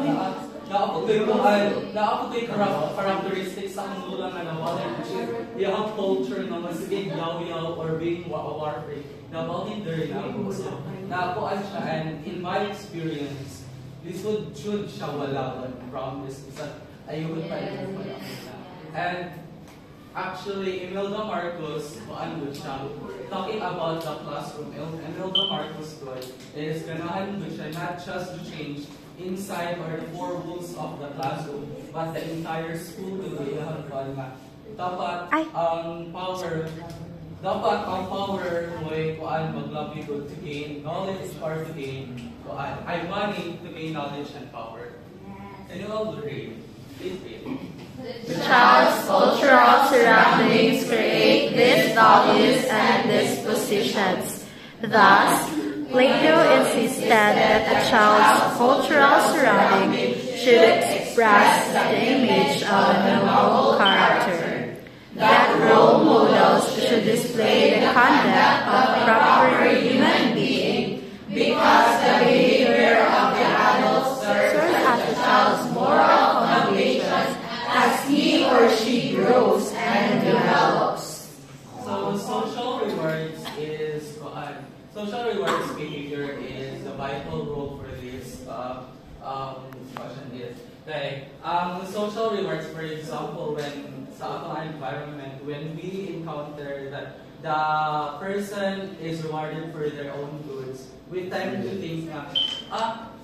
Naapotoy characteristics sa kanila nga nawala, which is yung culture na mas being yaw-yaw or being war-free. Nawala there na ako. So, naapuan siya, and in my experience, this should siya wala from this. Ayun pa rin wala. And actually, Imelda Marcos, talking about the classroom, Imelda Marcos is ganahan siya not just to change inside or the four walls of the classroom, but the entire school to be dapat ang power mo'y maglabigod to gain knowledge or to gain ay money to gain knowledge and power. Can you all read? Please read. The child's cultural surroundings create these values and dispositions. Thus, Plato insisted that the child's cultural surrounding should express the image of a noble character. That role models should display the conduct of a proper human being, because the behavior of the adults serves as the child's moral foundation as he or she grows and develops. So social rewards behavior is a vital role for this question is like the social rewards, for example, when sa ating environment, when we encounter that the person is rewarded for their own goods, we tend to think na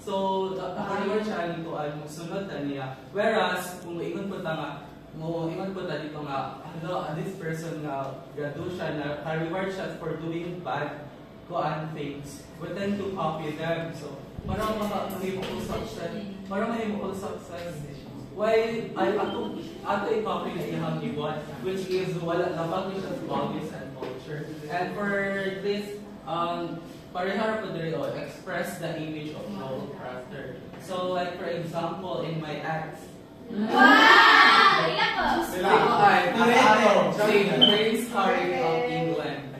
so reward siya nito ay sunod na niya, whereas kung ingon po dito nga this person nga gradu siya na reward siya for doing bad things, we tend to copy them. So, parang mahimo ko success. Why ato i-copy na iyang iwan, which is wala labag siya sa values and culture. And for this, parehara po dito, express the image of noble character. So, like for example, in my acts, Prince Harry of England.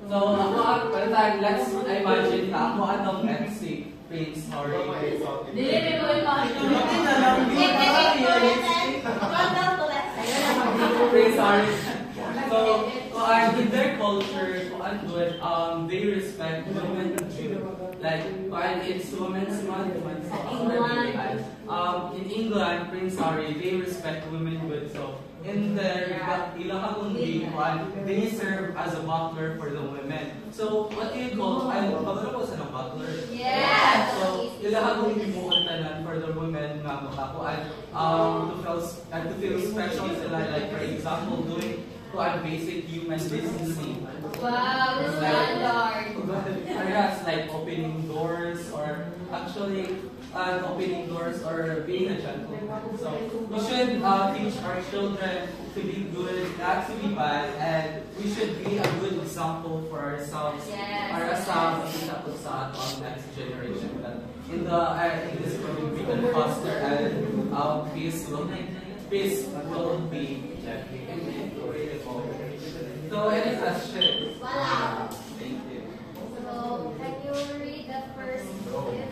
So, let's imagine na ako anong si Prince Harry. Prince Harry. So, in their culture, they respect women too. Like, it's Women's Month. In England, Prince Harry, they respect women good. So, in their they serve as a butler for the women. So, what do you call? Pabalo ko sa butler? Yes. So, ilahang tanan for the women na makakuan to feel special sila. Like, for example, doing basic human decency. Wow, the standard. Yes, like opening doors or being a gentleman. So we should teach our children to be good, not to be bad, and we should be a good example for ourselves. Yes. Para sa next generation. That in this community, we can foster and peace will be So any questions? Wow. Thank you. So, can you read the first bit?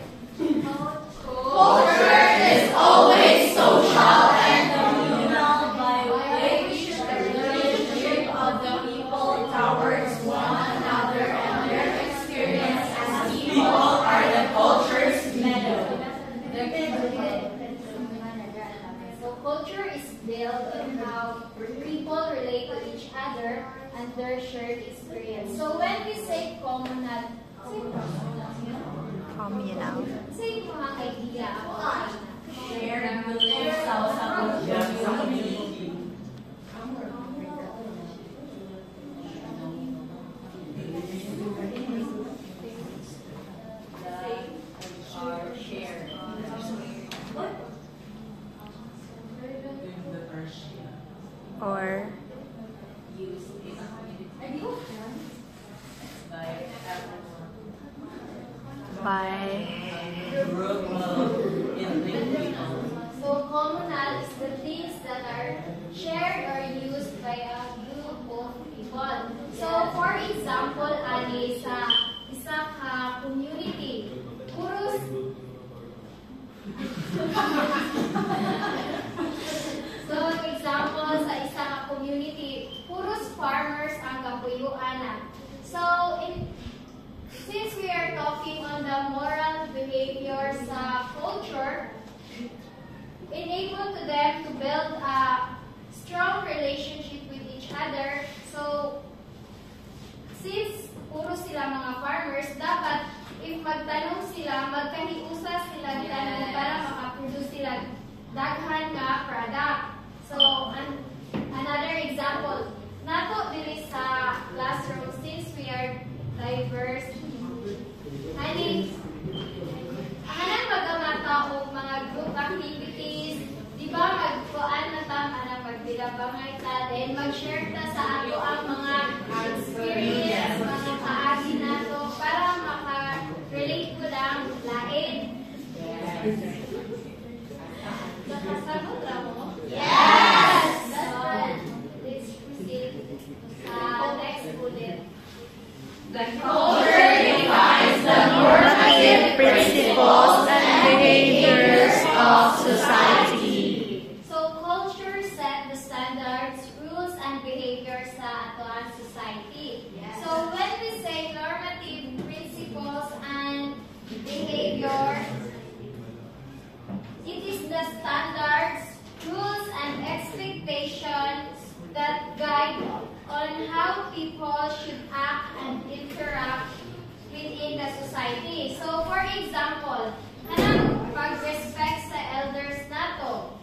Culture is always social and communal, by which the relationship of the people towards one another and their experience as people are the culture's meadow. So, culture is built on how people relate to each other and their shared experience. So, when we say communal, say mga idea about Shared beliefs sa community. Shared. Or by So, communal is the things that are shared or used by a group of people. So, for example, ani sa isa ka community, puros iyabangay ta, then mag-share ta sa ato ang mga experience, mga kaagi nato para maka-relate ko lang lain. Nakasagot ra mo? Yes! Let's proceed sa next bullet. The culture defines the normative principles and behaviors of society. So, culture set the standards, rules, and behaviors sa atoang society. So, when we say normative principles and behaviors, it is the standards, rules, and expectations that guide on how people should act and interact within the society. So, for example, anong pag-respect sa elders nato?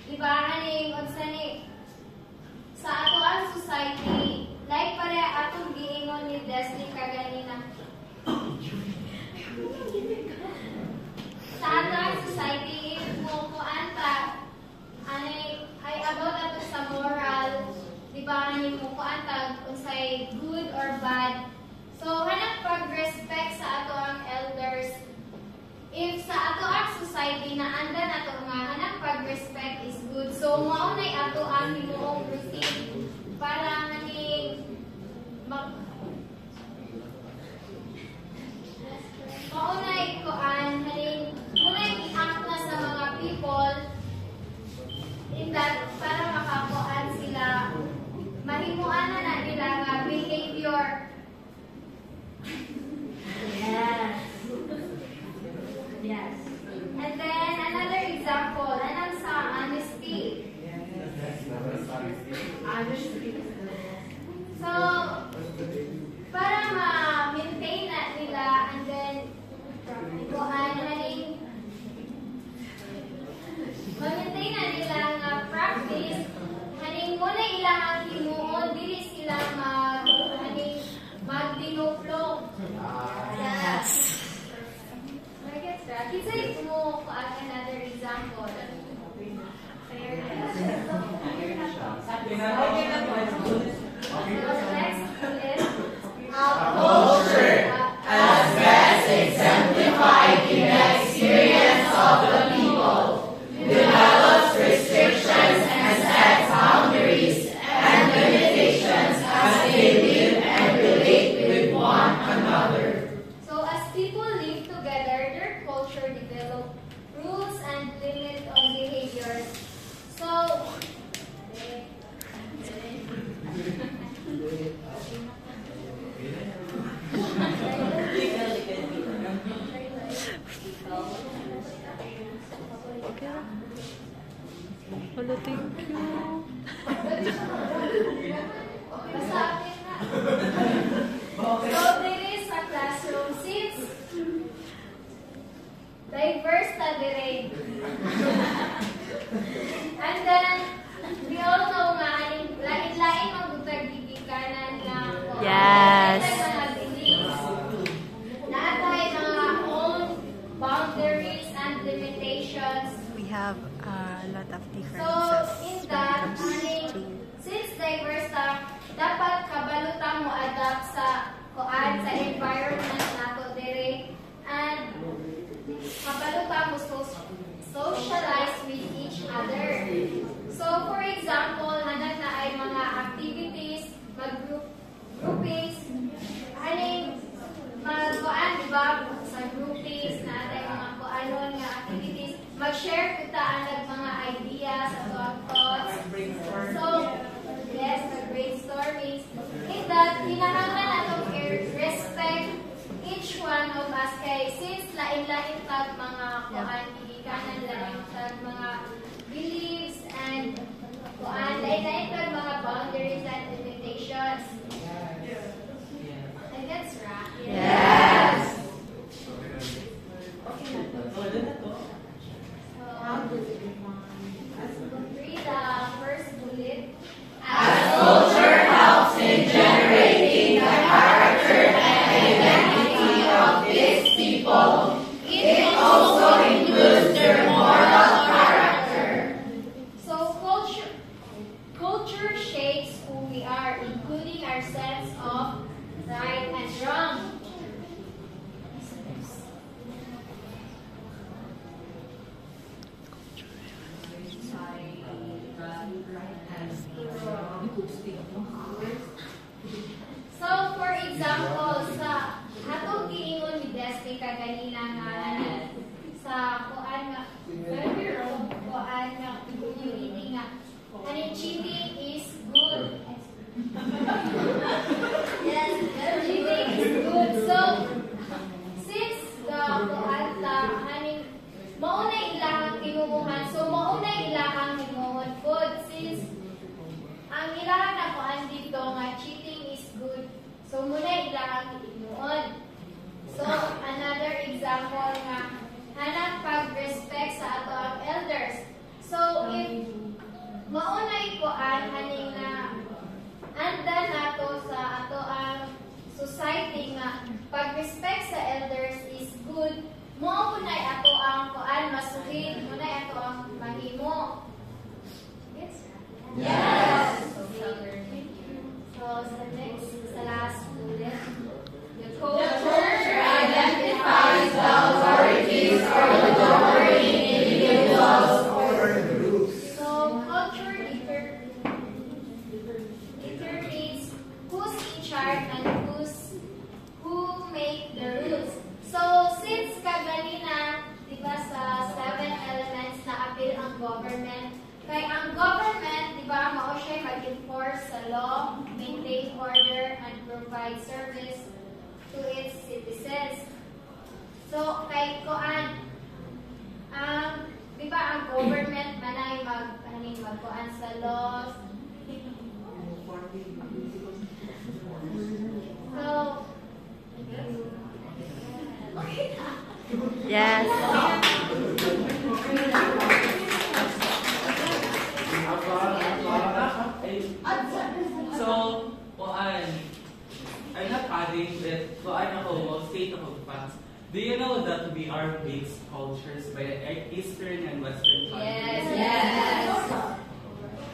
Diba, haning, sa ato ang society, like pare atong giingon ni Desli kaganina. Sa ato ang society, if mo kuanta, ay about ato sa moral, diba, haning mo kuanta, unsay good or bad. So, hanang pag-respect sa ato ang elders, if sa ato ang society na andan ato nga hanang pag-respect is good, so maunay ato ang himuong routine para haning maunay koan haning munay i-act na sa mga people in that para makakuan sila mahimuan na nila nga behavior. Yes. Yes. And then another example, anong sa honesty? Honesty. So, para ma-maintain na nila and then ma-maintain na nila nga practice, haning muna ilang himuon, dili sila mag-dinoflow. Yes. Kinsa mo another example? Fairness. Next is Culture, as best exemplified in the experience of the people, develops restrictions and sets boundaries and limitations as they live and relate with one another. So as people live together, their culture develop rules and limits on behaviors. So Hello, thank you. basta akin na. So there is a classroom since diverse ta dire. And then we all know nga lain-lain magutag gigikanan lang. Yes. Mga beliefs. Natay mga own boundaries and limitations. We have a lot of So, differences in when it that, comes to since diverse ta, dapat kabalutan mo adapt sa kuan sa environment nato dire and kabalutan mo socialize with each other. So, for example, hanag na ay mga activities, groupings, aning mag-kuan, diba, sa groupings, na atay mga kuanon nga activities, mag-share kita ang mga ideas at mga thoughts. So, yes, mag-brainstorming. In that, kinahanglan natong respect each one of us kay since lain-lain tag mga kuan, gigikanan lain tag mga beliefs and kuan, lain-lain tag mga boundaries and limitations. And that's right. Yes. Read the first bullet. As culture helps in generating the character and identity of its people, it also includes culture shapes who we are, including our sense of right and wrong. So, for example, sa atong giingon ni Desty kaganina nga sa kuan nga kuan nga community nga and cheating is good. Yes, cheating is good. So, since the kuan ta haning mauna ilahang tinumuhan, so mauna ilahang hinungod food since ang ilahang na kuan dito nga cheating is good. So, muna ilahang inuon. So, another example nga, hanap pag-respect sa ato ang elders. So, if maunay kuan haning na andan nato sa ato ang society nga pag-respect sa elders is good, mo munay ato ang kuan masuhin, munay ato ang mahimo. Yes? Yes! So, sa next, sa last bullet, the culture identifies the authorities or the governing individuals or groups. So, culture determines who's in charge and who make the rules. So, since kaganina, di ba sa 7 elements na appeal ang government, kay ang government, di ba, mao siya mag-enforce sa law, maintain order, and provide service to its citizens. So, kay kuan, di ba, ang government manay magkuan sa laws. So, okay na. Yes. So, I'm not adding that, I'll state of facts. Do you know that we are mixed cultures by Eastern and Western countries? Yes.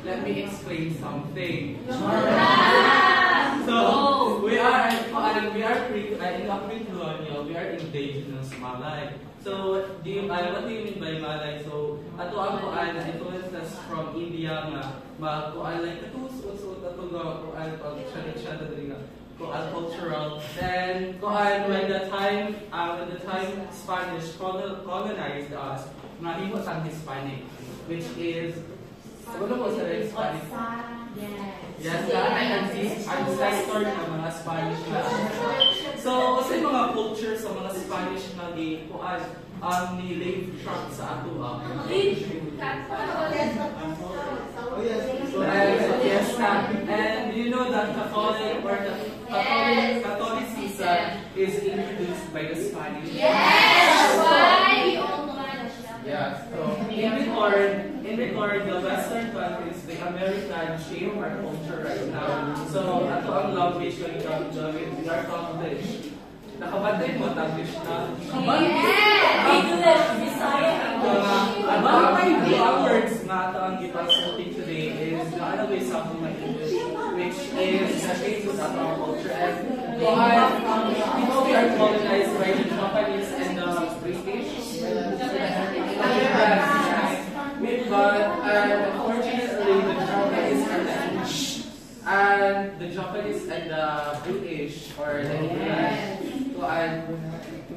Let me explain something. So, we are pre-colonial, we are indigenous Malay. So, what do you mean by Malay? So, ato ang kuan influences from India nga kuan like katusot ato nga kuan pag siya kuan cultural. Then kuan when the time Spanish colonized us, mahimo sang Hispanic, which is ano po sa Hispanic? Yes, ancestor ng mga Spanish na. So, kasi mga culture sa mga Spanish na di kuan ni-lave track sa ato yes, and you know that Catholicism is introduced by the Spanish. Yes, why? Yeah, so in record, the Western countries, the American shape our culture right now. So, ato ang language when we are English. Nakabatay mo English na? English, Bisaya. Ang words na ato ang ipag-speak today is nakalagay sa akong English, which is the shape of our culture. And we are colonized by the Japanese and the British. But unfortunately, the Japanese are the English, and the Japanese and the British or the English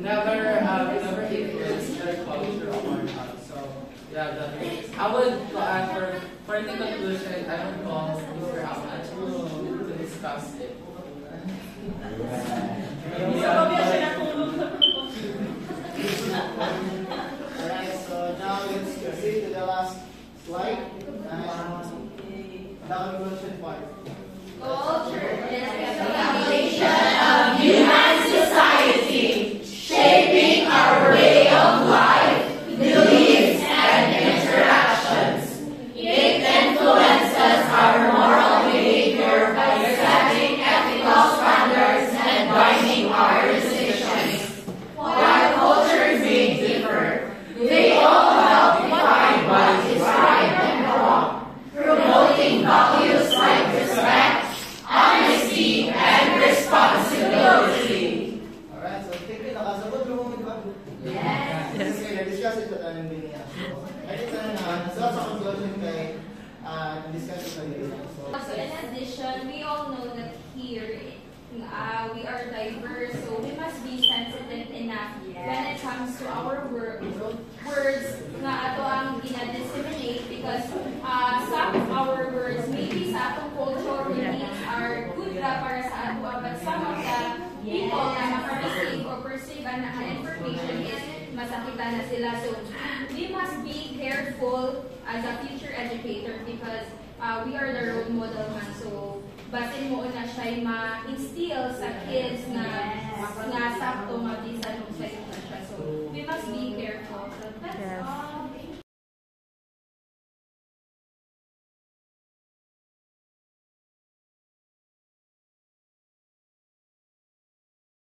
never influenced their culture or not. So yeah, I would for the conclusion, I would call Mr. Ahmad to discuss it. Alright, so now let's proceed to the last slide and the conclusion part. Culture is the Foundation of human society, shaping our way of life, beliefs, and interactions. It influences our moral behavior by setting ethical standards and guiding our decisions. While cultures may differ, they all help define what is right and wrong, promoting values addition, we all know that here we are diverse, so we must be sensitive enough when it comes to our words nga ato ang gina-disseminate because some of our words maybe sa atong culture meanings are good ra para sa ato, but some of the people na maka-receive or perceive na information is masakitan na sila. So we must be careful as a future educator because we are the role model man. So basin mo na siya ma-instill sa kids na sakto mabisan mo sa education. So we must be careful. So that's all.